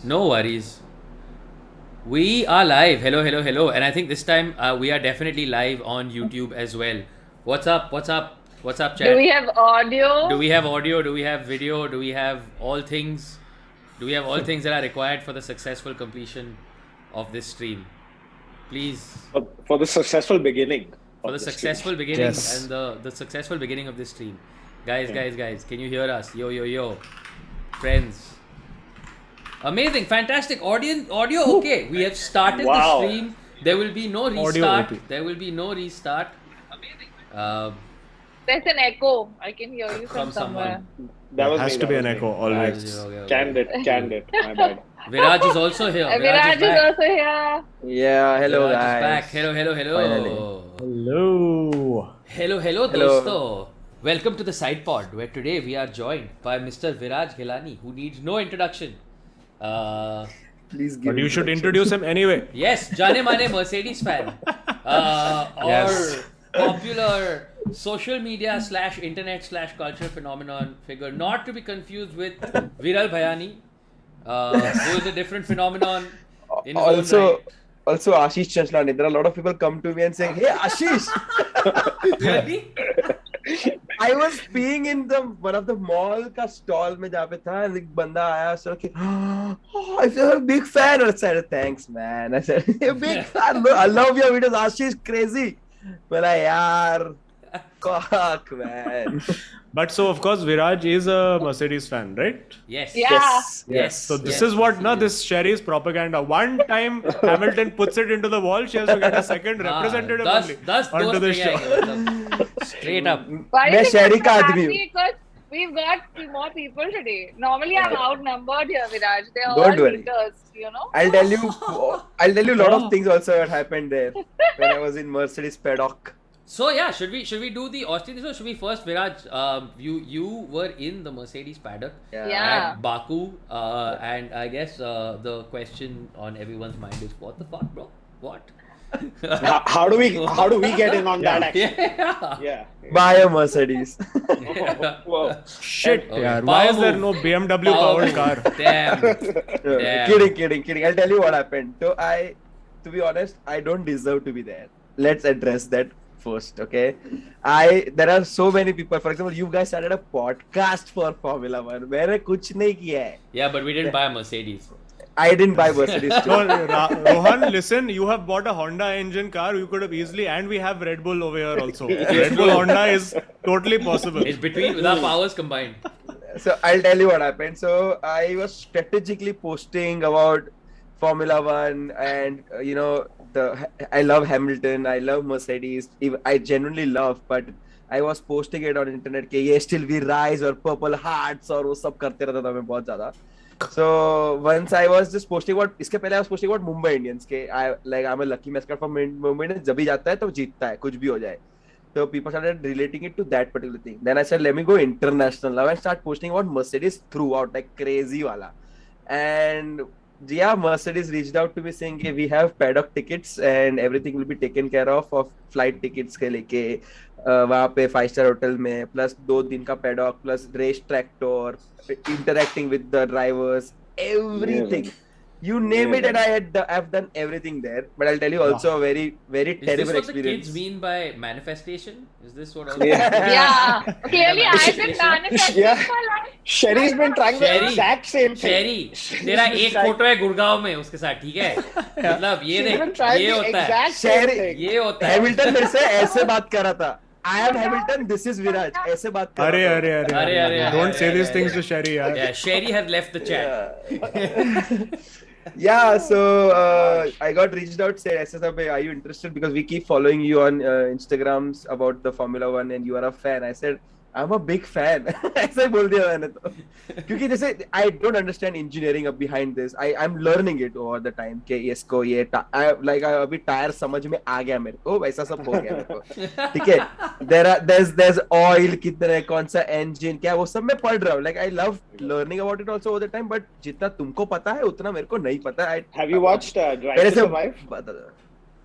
No worries. We are live. Hello, hello, hello. And I think this time we are definitely live on YouTube as well. What's up? What's up? What's up, Do chat? we have audio? Do we have audio? Do we have video? Do we have all things? Do we have all things that are required for the successful completion of this stream? Please, For the successful beginning. for the successful beginning and the successful beginning of this stream. Guys, can you hear us? Yo. Friends. Amazing, fantastic. Audio okay. We have started the stream. There will be no restart. There will be no restart. Amazing. There's an echo. I can hear you from somewhere. That was has to be an echo always. Okay. Candid. My bad. Viraj is also here. Viraj is also here. Yeah, hello Viraj guys. is back. Hello. Hello. Hello, dosto. Welcome to the Sidepod, where today we are joined by Mr. Viraj Ghelani, who needs no introduction. Please give But you should introduce him anyway. Yes, Jane Mane Mercedes fan. Yes. Or popular social media / internet / culture phenomenon figure, not to be confused with Viraj Bhayani, who is a different phenomenon in his own right. Also Ashish Chanchlani. There are a lot of people come to me and saying, "Hey Ashish, Really? I was peeing in one of the mall ka stall में जहाँ पे था, and एक बंदा आया, so okay, oh, I said, I'm a big fan. I said, thanks man. I said, you're a big fan. I love your videos. Ashish crazy. But yaar, fuck man. But so of course Viraj is a Mercedes fan, right? Yes. Yeah. Yes. So this is what this Sherry's propaganda. One time Hamilton puts it into the wall, she has to get a second representative only onto the show. Straight up. Why मैं is it शहरी का so आदमी हूँ. happy? Because we've got more people today. Normally I'm outnumbered here, Viraj. They're Don't all worry. leaders, you know. I'll tell you a lot of things also that happened there when I was in Mercedes paddock. So yeah, should we do the Austrian? So should we first, Viraj? You were in the Mercedes paddock Yeah. at Baku, and I guess the question on everyone's mind is, what the fuck, bro? What? How do we get in on that actually? Yeah. Buy a Mercedes. Whoa. Shit, Okay. yaar. Why is there Power no BMW powered car? Damn. Kidding. I'll tell you what happened. So to be honest, I don't deserve to be there. Let's address that first, okay? There are so many people. For example, you guys started a podcast for Formula One. मैंने कुछ नहीं किया है. Yeah, but we didn't buy a Mercedes. I didn't buy Mercedes too. No, Rohan, listen, you have bought a Honda engine car, you could have easily, and we have Red Bull over here also. Red Bull Honda is totally possible. It's with our powers combined. So I'll tell you what happened. So I was strategically posting about Formula One, and I love Hamilton, I love Mercedes, I genuinely love, but I was posting it on internet कि ये still we rise or purple hearts और वो सब करते रहता था मैं बहुत ज़्यादा. So once I was just posting about, इसके पहले I was posting about Mumbai Indians के I'm a lucky mascot for Mumbai Indians, जब भी जाता है तो जीतता है कुछ भी हो जाए. So people started relating it to that particular thing. Then I said, let me go international now and start posting about Mercedes throughout, like crazy wala. And yeah, Mercedes reached out to me saying, we have paddock tickets and everything will be taken care of flight tickets के लेके वहाँ पे 5-star hotel में, plus 2 दिन का paddock, plus race track tour, interacting with the drivers, everything. Yeah. You name it, and I've done everything there. But I'll tell you also a very, very Is terrible this what experience. the kids mean by manifestation? Is this what? Yeah. Clearly, I've been manifesting Yeah. for life. Sherry's been trying the exact same thing. शेरी, तेरा एक photo है गुड़गांव में उसके साथ, ठीक है? मतलब ये She's been देख, trying ये the होता है, exact same Sherry- thing. ये होता है. हैमिल्टन मेरे से ऐसे बात कर रहा था. I am Hamilton, this is Viraj. ऐसे बात कर रहा था. अरे. Don't say these things to Sherry, yaar. Yeah, Sherry has left the chat. Yeah, so I got reached out, said, SSF, are you interested? Because we keep following you on Instagrams about the Formula One and you are a fan. I said, I'm a big fan. ऐसे बोल दिया मैंने तो. क्योंकि जैसे I don't understand engineering behind this. I'm learning it over the time कि इसको ये अभी टायर समझ में आ गया मेरे को, वैसा सब हो गया मेरे को. ठीक है. There's oil कितने, कौन सा engine क्या, वो सब मैं पढ़ रहा हूँ. Like I love learning about it also over the time, but जितना तुमको पता है उतना मेरे को नहीं पता है. Have you watched Drive to Survive?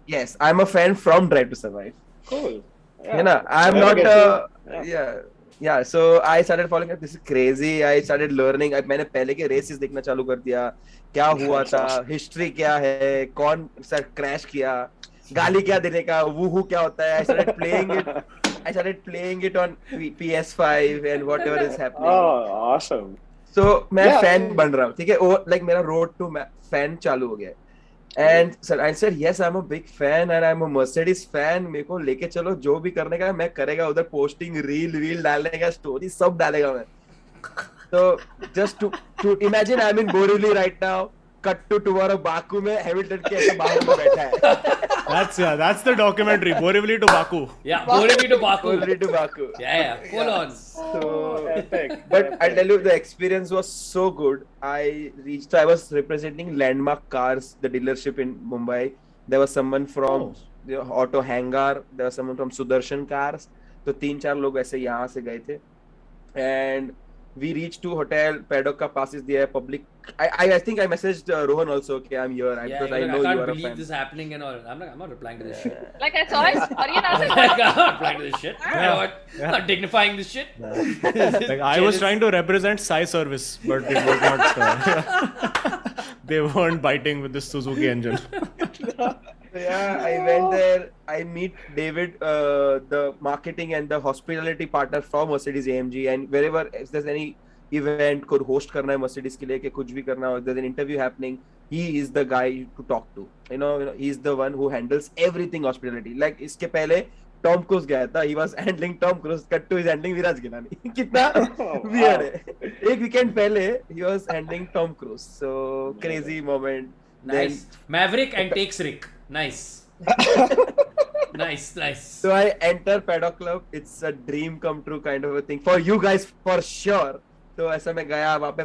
Yes, I'm a fan from Drive to Survive. Cool. You know, I'm Never not get to- yeah. Yeah, so I started following it. This is crazy. I started learning. मैंने पहले के races देखना चालू कर दिया. क्या हुआ था? History क्या है? कौन सर क्रैश किया? गाली क्या देने का? वूहू क्या होता है? I started playing it on PS5 and whatever is happening. Oh, awesome. So मैं fan बन रहा हूँ. ठीक है? वो like मेरा road to fan चालू हो गया. And sir, I said yes, I'm a big fan and I'm a Mercedes fan. मेरे को लेके चलो, जो भी करने का है मैं करेगा. उधर पोस्टिंग रील डालने का, स्टोरी सब डालेगा मैं. So just to imagine I'm in Borivali right now. Cut to tomorrow Baku में Hamilton के ऐसा बाहर में बैठा है. That's the documentary. Borivali to Baku. Yeah, Borivali to Baku. Borivali to Baku. Yeah, full on. So Epic. But I'll tell you, the experience was so good. I was representing Landmark Cars, the dealership in Mumbai. There was someone from the Auto Hangar. There was someone from Sudarshan Cars. तो 3-4 लोग ऐसे यहाँ से गए थे. And we reached to hotel. Paddock का passes दिया है. Public. I think I messaged Rohan also. Okay, I'm here. Yeah, because I know I you can't are a believe fan. this happening and all. I'm not replying to this shit. Like I saw his story and I was I'm like, not replying to this shit. I'm not dignifying this shit. Like I was trying to represent Sai Service, but it was not. They weren't biting with this Suzuki engine. Yeah, I went there. I meet David, the marketing and the hospitality partner from Mercedes AMG, and wherever if there's any event could host करना है Mercedes के लिए कि कुछ भी करना हो, there's an interview happening, he is the guy to talk to. You know, he's the one who handles everything hospitality. Like इसके पहले Tom Cruise गया था, he was handling Tom Cruise, cut to he's handling Viraj Ghelani. कितना weird है. एक weekend पहले he was handling Tom Cruise. So crazy moment. Nice. Then, Maverick and takes Rick. Nice. Nice. So I enter Paddock Club. It's a dream come true kind of a thing for you guys for sure. तो ऐसा मैं गया वहाँ पे,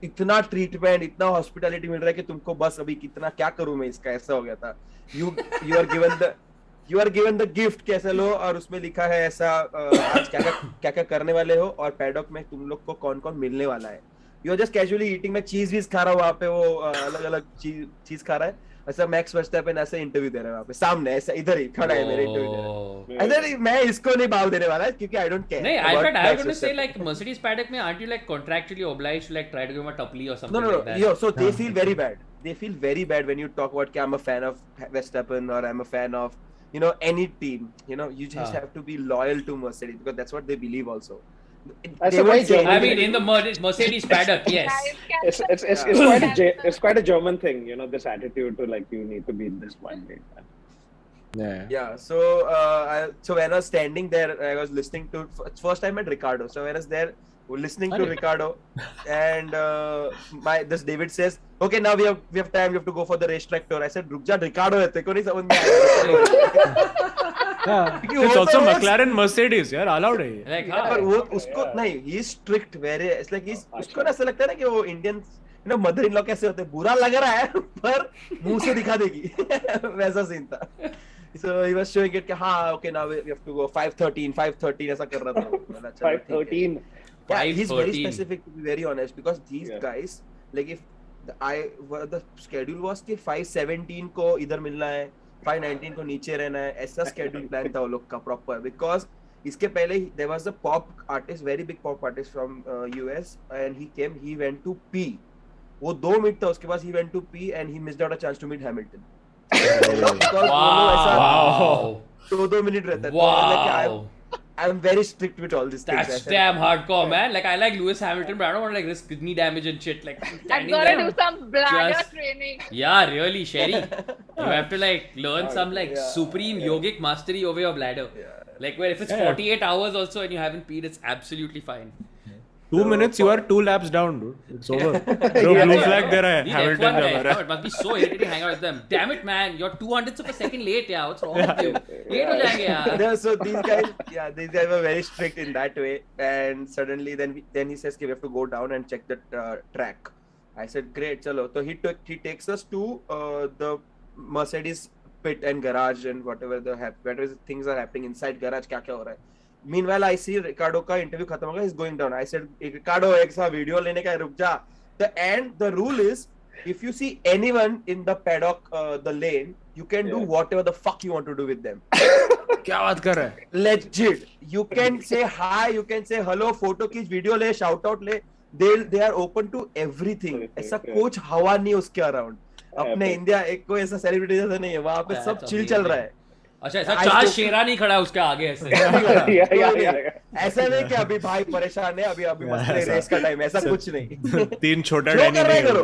इतना treatment, इतना hospitality मिल रहा है कि तुमको बस अभी कितना क्या करूँ मैं इसका, ऐसा हो गया था. You are given the gift कैसे लो, और उसमें लिखा है ऐसा आज क्या करने वाले हो और पैडॉक में तुम लोग को कौन कौन मिलने वाला है. You are just casually eating. मैं चीज खा रहा हूँ वहाँ पे, वो अलग अलग चीज खा रहा है. ऐसा मैक्स वर्स्टैपेन ऐसे इंटरव्यू दे रहा है वहाँ पे सामने, ऐसा इधर ही खड़ा है मेरे इंटरव्यू दे रहा है. ऐसा मैं इसको नहीं भाव देने वाला क्योंकि I don't care. नहीं, in fact, I want to say like Mercedes Paddock में aren't you like contractually obliged to like try to give him a tuple or something like that? No. So they feel very bad. They feel very bad when you talk about I'm a fan of Verstappen or I'm a fan of any team. You just have to be loyal to Mercedes because that's what they believe also. That's a very German. I mean, in the Mercedes Paddock, yes. It's quite a German thing, this attitude to like you need to be in this one way. Yeah. So so when I was standing there, I was listening to first time at Ricciardo. So when I was there listening to Ricciardo, and this David says, "Okay, now we have time. We have to go for the racetrack tour." I said, "रुक जा, Ricciardo है, तेरे को नहीं समझ में आएगा." It's also McLaren Mercedes, यार allowed है ये. Like पर वो उसको नहीं, he is strict very. It's like उसको ना ऐसा लगता है ना कि वो Indian मदर इन लॉ कैसे होते हैं, बुरा लग रहा है पर मुंह से दिखा देगी. वैसा सीन था. So he was showing it कि हाँ, okay, now we have to go 5:13 ऐसा कर रहा था. 5:13. Yeah, he's very specific to be very honest because these guys, like if the schedule was कि 5:17 को इधर मिलना है, 5:19 को नीचे रहना है, ऐसा schedule plan था वो लोग का proper. Because इसके पहले there was a pop artist, very big pop artist from US, and he went to pee. वो 2 मिनट था उसके पास, he went to pee and he missed out a chance to meet Hamilton. Wow. 2 minute रहता है. Wow. I'm very strict with all these things. That's damn hardcore, man. Like I like Lewis Hamilton, but I don't want to like risk knee damage and shit. Like I've got to do some bladder training. Yeah, really, Sherry. You have to like learn some like supreme yogic mastery over your bladder. Like where if it's 48 hours also and you haven't peed, it's absolutely fine. 2 minutes, you are 2 laps down, dude. It's over. Blue flag there है. Hamilton जा रहा है. It must be so irritating hanging out with them. Damn it, man! You're 200ths of a second late, yeah. What's wrong with you? Late हो जाएंगे यार. So these guys were very strict in that way. And suddenly, then he says, "Okay, we have to go down and check the track." I said, "Great, chalo." So he takes us to the Mercedes pit and garage and whatever things are happening inside garage. क्या हो रहा है? Meanwhile, I see Ricciardo का interview खत्म हो गया, he's going down. I said, Ricciardo, एक सा video लेने का है, रुक जा. The rule is, if you see anyone in the paddock, the lane, you can do whatever the fuck you want to do with them. क्या बात कर रहा है? Legit. You can say hi, you can say hello, photo खींच, video ले, shout out ले. They are open to everything. ऐसा कुछ हवा नहीं उसके अराउंड. अपने इंडिया एक कोई ऐसा सेलिब्रिटी जैसा नहीं है. वहाँ पे सब चिल चल रहा है. अच्छा ऐसा चार शेरा नहीं खड़ा उसके आगे ऐसे. ऐसा नहीं कि अभी भाई परेशान है, अभी मस्त रेस का टाइम, ऐसा कुछ नहीं. 3 छोटा डैनी करो.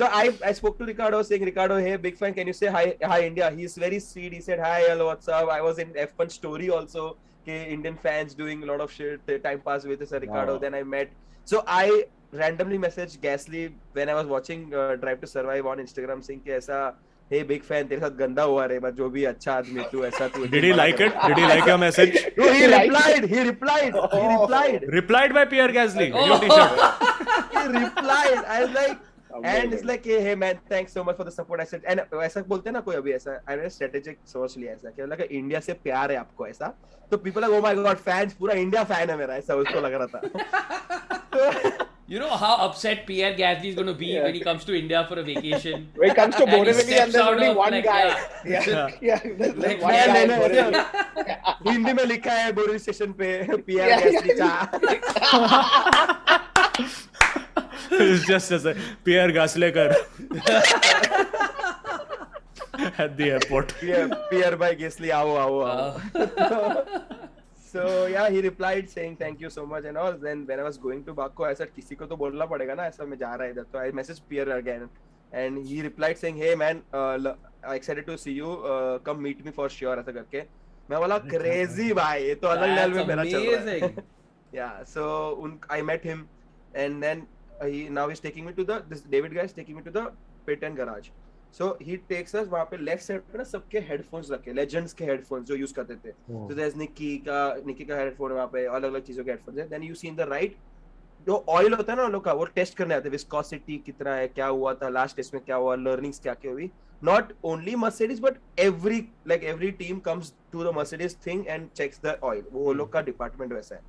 So I spoke to Ricciardo saying, Ricciardo, hey, big fan, can you say hi India? He's very sweet. He said, hi, hello, what's up? I was in F1 story also. Indian fans doing a lot of shit. Time pass with this Ricciardo. Wow. Then I met. So I randomly messaged Gasly when I was watching Drive to Survive on Instagram saying कि ऐसा, hey, big fan, तेरे साथ गंदा हुआ रे, but जो भी अच्छा आदमी तू ऐसा तू. Did he like it? Did he like your message? No, he replied. Replied by Pierre Gasly. Your t-shirt. He replied. I was like. And it's like, hey man, thanks so much for the support. I said, and ऐसा बोलते हैं ना कोई अभी ऐसा, मैंने strategic सोच लिया ऐसा कि मतलब इंडिया से प्यार है आपको ऐसा, तो people like, oh my god, fans, पूरा इंडिया fan है मेरा, ऐसा उसको लग रहा था. You know how upset Pierre Gasly is going to be when he comes to India for a vacation. When it comes to Borivali, and there's only one guy. Like, Hindi में लिखा है बोरिवली स्टेशन पे Pierre Gasly चा. It's just as a Pierre Gaslekar at the airport. Pierre by Gasly, आओ. So yeah, he replied saying thank you so much and all. Then when I was going to Baku, I said किसी को तो बोलना पड़ेगा ना, ऐसा मैं जा रहा इधर. So I messaged Pierre again, and he replied saying, hey man, excited to see you. Come meet me for sure ऐसा करके. मैं बोला crazy भाई, ये तो अलग लेवल में मेरा चल रहा है. Yeah, so I met him, and then now he's taking me to this David guy is taking me to the pit and garage. So he takes us वहाँ पे लेफ्ट साइड पे ना सबके हेडफोन्स रखे, लेजेंड्स के headphones जो use करते थे. So there's निकी का हेडफोन वहाँ पे, अलग अलग चीजों के हेडफोन्स है. Then you see in the right जो ऑयल होता है ना उन लोग का, वो टेस्ट करने आते हैं, विस्कोसिटी कितना है, क्या हुआ था लास्ट टेस्ट में, क्या हुआ, लर्निंग्स क्या क्या हुई. Not only Mercedes but every team comes to the Mercedes thing and checks the oil. वो लोग का डिपार्टमेंट वैसा है.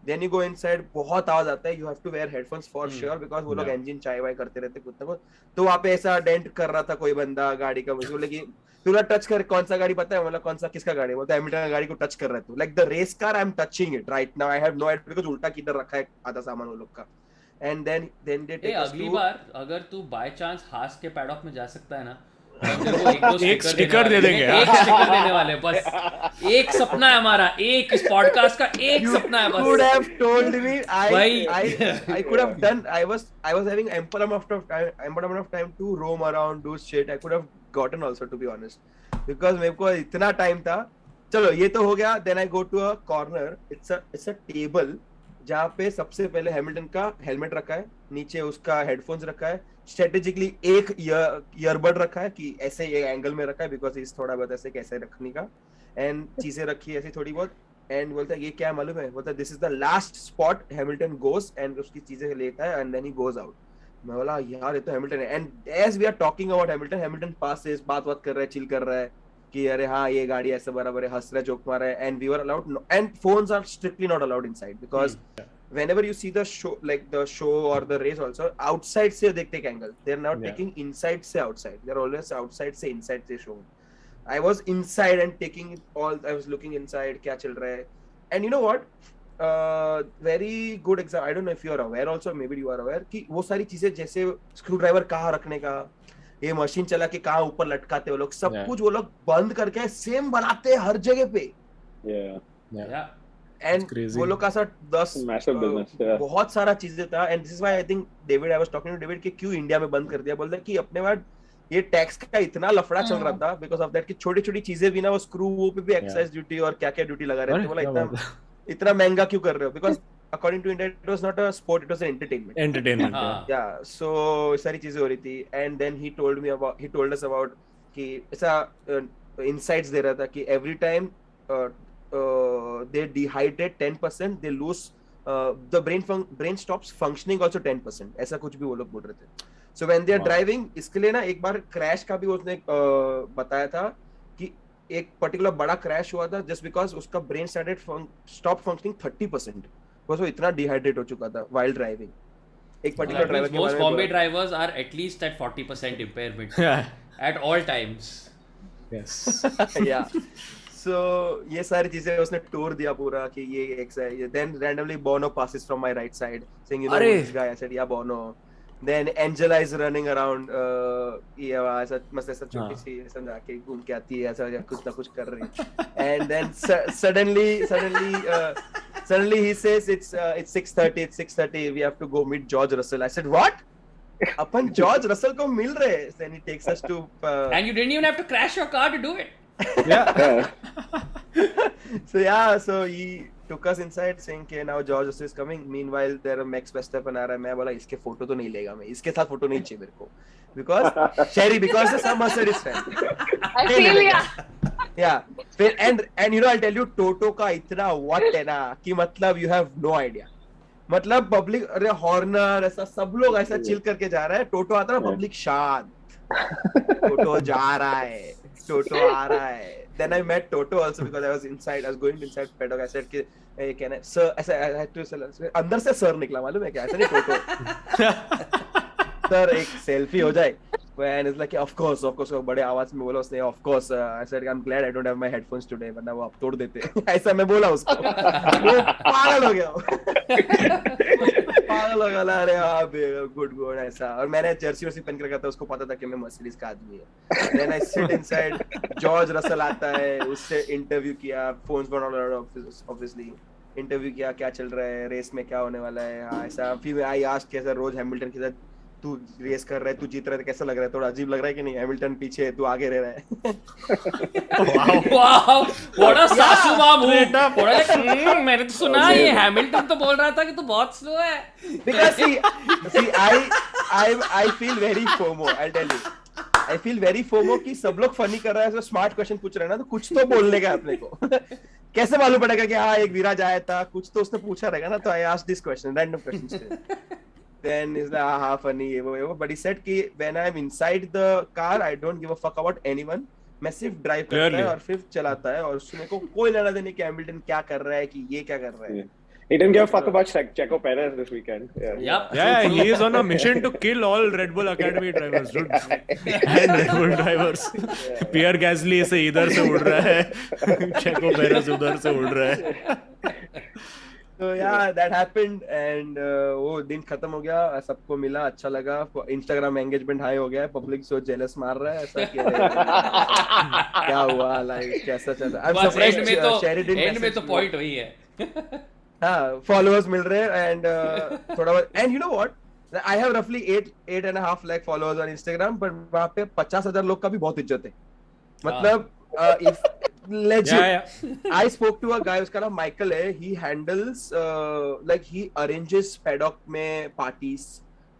Then you go inside, बहुत आवाज आता है, you have to wear headphones for sure because वो लोग engine चाय वाय करते रहते कुछ ना कुछ. तो वहाँ पे ऐसा डेंट कर रहा था कोई बंदा गाड़ी का, मुझे बोले कि तू टच कर, कौन सा गाड़ी पता है, मतलब कौन सा किसका गाड़ी, बोलता है हैमिल्टन का गाड़ी को टच कर रहा है तू, like the race car I am touching it right now, I have no idea because उल्टा किधर रखा है आधा सामान वो लोग का. And then they take us अगली बार अगर तू बाय चांस हास के पैडॉक में जा सकता है ना, एक स्टिकर दे देंगे. एक स्टिकर देने वाले बस. एक सपना है हमारा, एक इस पॉडकास्ट का एक सपना है बस. Could have told me. I could have done. I was having ample amount of time to roam around, do shit. I could have gotten also, to be honest, because मेरे को इतना टाइम था. चलो ये तो हो गया. Then I go to a corner. It's a table जहाँ पे सबसे पहले हैमिल्टन का हेलमेट रखा है, नीचे उसका हेडफोन्स रखा है, स्ट्रेटेजिकली एक ईयरबड रखा है कि ऐसे ये एंगल में रखा है बिकॉज इस थोड़ा बहुत ऐसे कैसे रखने का, एंड चीजें रखी ऐसी थोड़ी बहुत. एंड बोलता है ये क्या मालूम है, बोलता है this is the last spot Hamilton goes, and उसकी चीजें लेता है and then he goes out. मैं बोला यार ये तो हैमिल्टन है. And as we are talking about Hamilton पास से बात कर रहा है, चिल कर रहा है कि अरे हाँ ये गाड़ी ऐसे बराबर है, हंस रहा है, जोक मार रहा है. And we were allowed, and phones are strictly not allowed inside because whenever you see the show or the race also, outside se dekh take angle, they are not taking inside se outside, they are always outside se inside se show. I was inside and taking it all, I was looking inside kya chal raha hai. And you know what, very good example, I don't know if you are aware also, maybe you are aware कि वो सारी चीजें जैसे screw driver कहाँ रखने का, ये machine चला के कहाँ ऊपर लटकाते वो लोग, सब कुछ वो लोग बंद करके सेम बनाते हर जगह पे. एंड वो लोग का साथ 10 बहुत सारा चीजें था. And this is why I think David, I was talking to David कि क्यों इंडिया में बंद कर दिया. बोलता है कि अपने बाद ये टैक्स का इतना लफड़ा चल रहा था बिकॉज ऑफ दैट कि छोटी छोटी चीजें भी ना, वो स्क्रू वो पे भी एक्साइज ड्यूटी और क्या क्या ड्यूटी लगा रहे थे. बोला इतना महंगा क्यों कर रहे हो, because according to India it was not a sport, it was an entertainment. या सो सारी चीजें हो रही थी. And then he told us about कि ऐसा इनसाइट्स दे रहा था कि every time they dehydrate 10%, they lose the brain stops functioning also 10%, ऐसा कुछ भी वो लोग बोल रहे थे. So when they are driving, इसके लिए ना एक बार क्रैश का भी उसने बताया था कि एक पर्टिकुलर बड़ा क्रैश हुआ था just because उसका brain stop functioning 30% because वो इतना डिहाइड्रेट हो चुका था while driving. एक पर्टिकुलर ड्राइवर के most Bombay drivers are at least at 40% impairment at all times. Yes. Yeah. So ये सारी चीजें उसने टूर दिया पूरा कि ये एक है. Then randomly Bono passes from my right side saying, you know, अरे! this guy. I said, yeah, Bono. Then Angela is running around. ये ऐसा मस्त ऐसा छोटी सी ऐसा जाके घूम के आती है ऐसा कुछ ना कुछ कर रही है. And then suddenly he says it's 6:30. It's 6:30. We have to go meet George Russell. I said, what? Upon George Russell को मिल रहे हैं. Then he takes us to and you didn't even have to crash your car to do it. Yeah. So he took us inside saying कि now George Russell is coming. Meanwhile there Max Verstappen आ रहा है. मैं बोला इसके photo तो नहीं लेगा मैं. इसके साथ फोटो नहीं चाहिए मेरे को. Because some Mercedes fan. I feel ya. Yeah. And you know I'll tell you Toto का इतना what है ना कि मतलब you have no idea. मतलब पब्लिक अरे हॉर्नर ऐसा सब लोग ऐसा चिल करके जा रहा है. टोटो आता है ना पब्लिक शांत. टोटो जा रहा है. टोटो आ रहा है. Then I met Toto also because I was inside. I was going inside Paddock. I said कि can I sir ऐसा I had to say अंदर से सर निकला मालूम है क्या ऐसा नहीं टोटो. सर एक सेल्फी हो जाए. And it's like of course बड़े आवाज में बोला उसने of course. I said I'm glad I don't have my headphones today वरना वो आप तोड़ देते. ऐसा मैं बोला उसको. वो पागल हो गया. पागल हो गया. अरे हाँ गुड ऐसा. और मैंने जर्सी पहन के रखा था. उसको पता था कि मैं मर्सिडीज का आदमी है. Then I sit inside. George Russell आता है. उससे इंटरव्यू किया. फोन्स obviously इंटरव्यू किया क्या चल रहा है रेस में क्या होने वाला है. हाँ ऐसा. फिर आई आस्क्ड कैसा रोज हैमिल्टन के साथ तू रेस कर रहा है तू जीत रहा है कैसा लग रहा है. थोड़ा अजीब लग रहा है कि नहीं. हैमिल्टन पीछे तू आगे रह रहा है. wow what a सासू माँ move. मैंने तो सुना ये हैमिल्टन तो बोल रहा था कि तू बहुत स्लो है. Because see I feel very FOMO. I'll tell you. I feel very FOMO कि सब लोग फनी कर रहा है. तो स्मार्ट क्वेश्चन पूछ रहे हैं ना तो कुछ तो बोलने का अपने को. कैसे मालूम पड़ेगा कि हाँ एक विराज आया था कुछ तो उसने पूछा रहेगा ना. तो I asked this question random questions. Then is like funny वो. But he said कि when I'm inside the car I don't give a fuck about anyone. मैं सिर्फ ड्राइव करता है और फिर चलाता है और उसमें को कोई लेना देने कि हैमिल्टन क्या कर रहा है कि ये क्या कर रहा है. He didn't give a fuck about Checo Perez this weekend. Yeah, he is on a mission to kill all Red Bull Academy drivers, dude. And Red Bull drivers. Pierre Gasly से इधर से उड़ रहा है. Checo Perez उधर से उड़ रहा है. So yeah, that happened and वो दिन खत्म हो गया. सबको मिला अच्छा लगा. Instagram engagement high हो गया. Public so jealous मार रहा है ऐसा क्या हुआ like कैसा चल रहा है. I'm surprised end में तो point वही है. हाँ followers मिल रहे हैं and थोड़ा बहुत. And you know what? I have roughly 8.5 lakh followers on Instagram, but वहाँ पे 50,000 लोग का भी बहुत इज्जत है. मतलब if legit, I spoke to a guy उसका नाम Michael है. He handles like he arranges paddock में parties.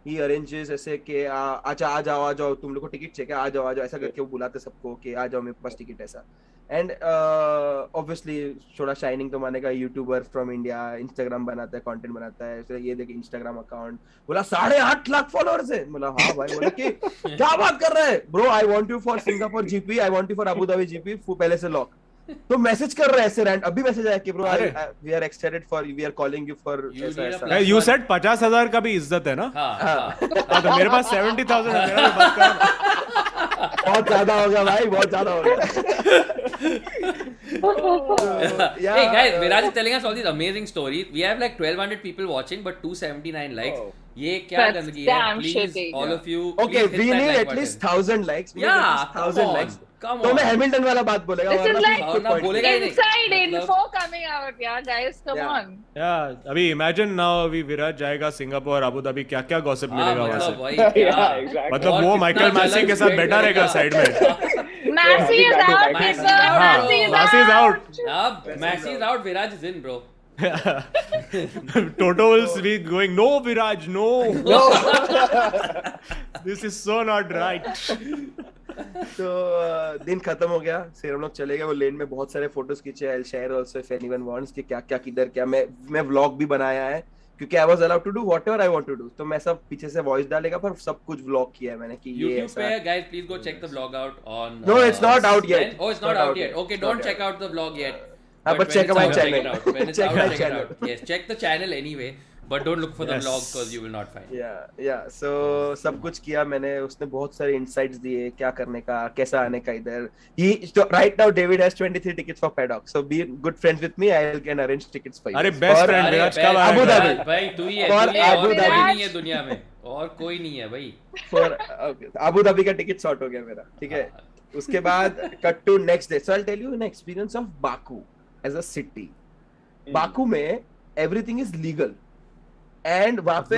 He arranges ऐसे कि अच्छा आ जाओ तुम लोग को टिकट चाहिए क्या आ जाओ ऐसा करके वो बुलाते सबको कि आ जाओ मेरे पास टिकट ऐसा. एंड ऑब्वियसली थोड़ा शाइनिंग तो मानेगा. यूट्यूबर फ्रॉम इंडिया इंस्टाग्राम बनाता है कंटेंट बनाता है. तो ये देखिए इंस्टाग्राम अकाउंट बोला 8.5 लाख फॉलोअर्स है. बोला हाँ भाई. बोला कि क्या बात कर रहे हैं bro. I want you for Singapore GP. I want you for Abu Dhabi GP. पहले से लॉक. तो मैसेज कर रहे हैं ऐसे रैंड. अभी मैसेज आया कि bro we are excited for we are calling you for ऐसा. You said 50,000 का भी इज्जत है ना. हाँ तो मेरे पास 70,000 है. मेरा बात कर. बहुत ज्यादा हो गया भाई. बहुत ज्यादा हो गया. Hey guys, Viraj is telling us all these amazing stories. We have like 1,200 people watching, but 279 likes. ये क्या गंदगी है? Please, all of you. Okay, we need at least 1,000 likes. Yeah, 1,000 likes. Come on. तो मैं Hamilton वाला बात बोलेगा. This is like बोलेगा ही नहीं. inside info coming out, yeah, guys. Come on. Yeah, अभी imagine now अभी विराज जाएगा सिंगापुर अबू धाबी क्या क्या गॉसिप मिलेगा वहाँ से. मतलब वो माइकल मैसी के साथ बैठा रहेगा साइड में. Massey is out, people. Massey is out. Massey is out. Viraj is in, bro. Toto will be going, no Viraj, no. This is so not right. तो दिन खत्म हो गया. फिर हम लोग चले गए. वो लेन में बहुत सारे फोटोज खींचे. I'll share also if anyone wants कि क्या क्या किधर क्या. मैं व्लॉग भी बनाया है क्योंकि I was allowed to do whatever I want to do. तो मैं सब पीछे से वॉइस डालेगा पर सब कुछ व्लॉग किया है मैंने कि ये YouTube पे guys, please go check the vlog out on. No, it's not out yet. Oh, it's not out yet. Okay, don't check out the vlog yet. But check my channel. When it's out, check it out. Yes, check the channel anyway. But don't look for the vlog because you will not find. Yeah. So सब कुछ किया मैंने. उसने बहुत सारे insights दिए क्या करने का, कैसा आने का इधर. Right now David has 23 tickets for Paddock. So be good friends with me. I can arrange tickets for you. अरे best friend विराज कब आएगा? Abu Dhabi. भाई तू ही है. और और अबू कोई धाबी नहीं है दुनिया में. और कोई नहीं है भाई. For अबू धाबी का टिकट शॉर्ट हो गया मेरा. ठीक है. उसके बाद cut to next day. So I'll tell you an experience of Baku as a city. Baku में everything is legal. And वहाँ पे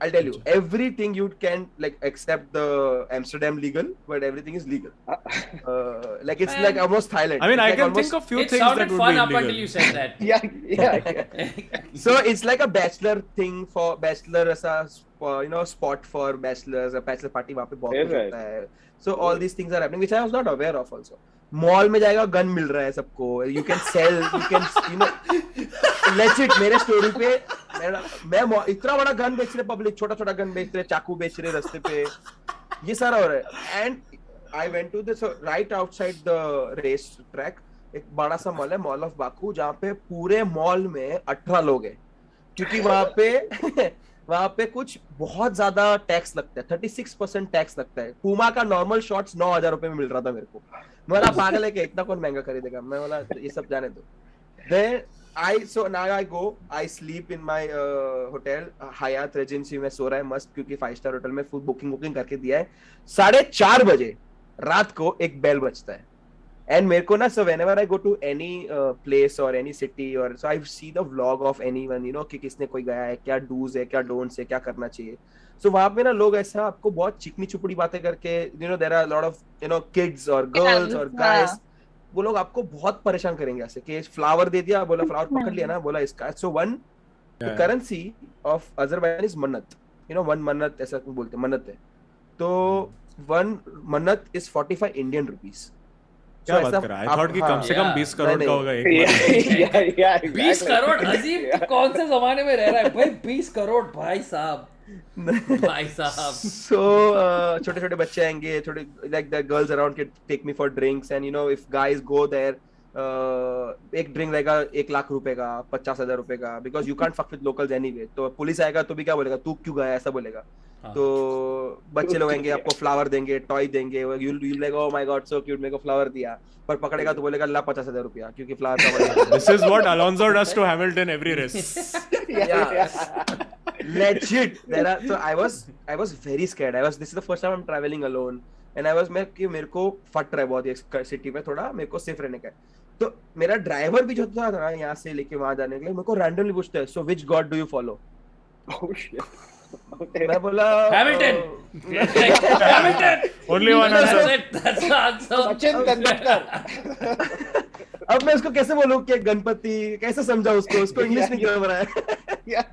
I'll tell you everything you can like except the Amsterdam legal, but everything is legal. Like it's like almost Thailand. I mean, I like can think of few It things that sounded would fun be up until you illegal. said that. Yeah. So it's like a bachelor thing for bachelor ऐसा spot for bachelors, a bachelor party वहाँ पे बहुत कुछ होता है. So all these things are happening, which I was not aware of also. Mall में जाएगा gun मिल रहा है सबको. You can sell, you can legit मेरे स्टोरी पे मैं इतना बड़ा गन बेच रहे पब्लिक, छोटा छोटा गन बेच रहे, चाकू बेच रहे रास्ते पे, ये सारा हो रहा है. And I went to this right outside the race track. एक बड़ा सा मॉल है, मॉल ऑफ बाकू, जहाँ पे पूरे मॉल में 18 लोग हैं, क्योंकि वहाँ पे कुछ बहुत ज्यादा टैक्स लगता है. 36% टैक्स लगता है. पूमा का नॉर्मल शॉर्ट्स 9,000 रुपए में मिल रहा था मेरे को. मैं बोला पागल है क्या, इतना कौन महंगा खरीदेगा. मैं बोला ये सब जाने दो. Then now I go, I sleep in my hotel, Hyatt Regency में सो रहा है मस्त, क्योंकि 5 स्टार होटल में फुल बुकिंग करके दिया है. 4:30 बजे रात को एक बेल बजता है. And मेरे को ना, so whenever I go to any place or any city, or so I see the vlog of anyone, कि किसने कोई गया है, क्या do's है, क्या don'ts है, क्या करना चाहिए. So वहाँ पे ना लोग ऐसा आपको बहुत चिकनी चुपड़ी बातें करके, there are a lot of kids or girls or guys, वो लोग आपको बहुत परेशान करेंगे ऐसे कि फ्लावर दे दिया, बोला फ्लावर पकड़ लिया ना, बोला इसका. So one the currency of Azerbaijan is mannat. One mannat ऐसा बोलते हैं, मन्नत है. तो one mannat is 45 Indian rupees. क्या बात कर रहा है? I thought कि कम से कम 20 करोड़ का होगा एक. 20 करोड़ अजीम, तू कौन से जमाने में रह रहा है भाई? 20 करोड़ भाई साहब. So छोटे छोटे बच्चे आएंगे, थोड़े like the girls around can take me for drinks, and if guys go there, एक ड्रिंक रहेगा 1 लाख रुपए का, 50,000 रुपए का, because you can't fuck with locals anyway. तो पुलिस आएगा तो भी क्या बोलेगा, तू क्यों गया, ऐसा बोलेगा. तो बच्चे लोग आएंगे, आपको फ्लावर देंगे, टॉय देंगे, you'll like oh my god so cute, मेरे को फ्लावर दिया. पर पकड़ेगा तो बोलेगा ला 50,000 रुपया, क्योंकि फ्लावर का. This is what Alonso does to Hamilton every race. Legit. So I was very scared. This is the first time I'm traveling alone, and मेरे को फट रहा है बहुत ये सिटी में, थोड़ा मेरे को सेफ रहने का है. तो मेरा ड्राइवर भी जो था ना यहाँ से लेके वहां जाने के लिए, मेरे को रैंडमली पूछता है, so which god do you follow? Oh shit. मैं बोला Hamilton. Hamilton. Only one answer. That's the answer. Sachin Tendulkar. अब मैं उसको कैसे बोलूं कि गणपति, कैसे समझा उसको इंग्लिश नहीं कर रहा है.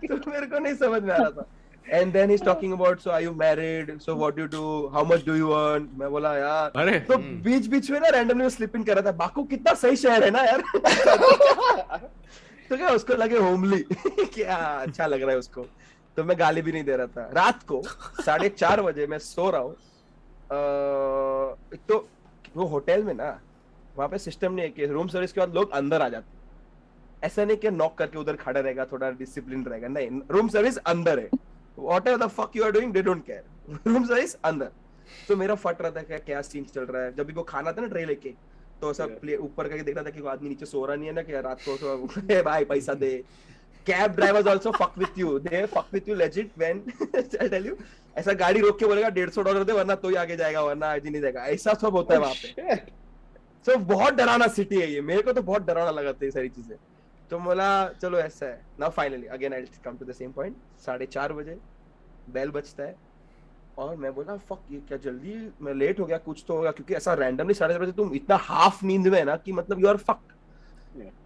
तो मेरे को नहीं समझ में आ रहा था. And then he's talking about, so are you married? So what do you do? How much do you earn? मैं बोला यार. तो बीच में ना रैंडमली स्लिप इन कर रहा था. बाकू कितना सही शहर है ना यार. तो क्या उसको लगे होमली, क्या अच्छा लग रहा है उसको. तो मैं गाली भी नहीं दे रहा था. रात को 4:30 बजे मैं सो रहा हूँ. तो वो होटल में ना, वहाँ पे सिस्टम नहीं है कि रूम सर्विस के बाद लोग अंदर आ जाते. ऐसा नहीं कि नॉक करके उधर खड़ा रहेगा, थोड़ा डिसिप्लिन रहेगा. नहीं, रूम सर्विस अंदर है. Whatever the fuck you are doing, they don't care. Room service अंदर. तो मेरा फट रहा था क्या सीन चल रहा है. जब भी वो खाना था ना ट्रे लेके, तो सब ऊपर करके देख रहा था कि आदमी नीचे सो रहा नहीं है ना, कि रात को भाई पैसा दे. Cab drivers also fuck with you. They fuck with you legit when I tell you, ऐसा गाड़ी रोक के बोलेगा $150 दे, वरना तो ही आगे जाएगा, वरना आज ही नहीं जाएगा. ऐसा सब होता है वहाँ पे. So बहुत डरावना सिटी है ये. मेरे को तो बहुत डरावना लगा था ये सारी चीजें. तो बोला चलो ऐसा है. Now finally again I'll come to the same point. 4:30 बजे बेल बजता है, और मैं बोला फक, ये क्या जल्दी मैं लेट हो गया, कुछ तो होगा, क्योंकि ऐसा रैंडमली 4:30 बजे तुम इतना हाफ नींद में है ना कि मतलब यू आर फक्ड.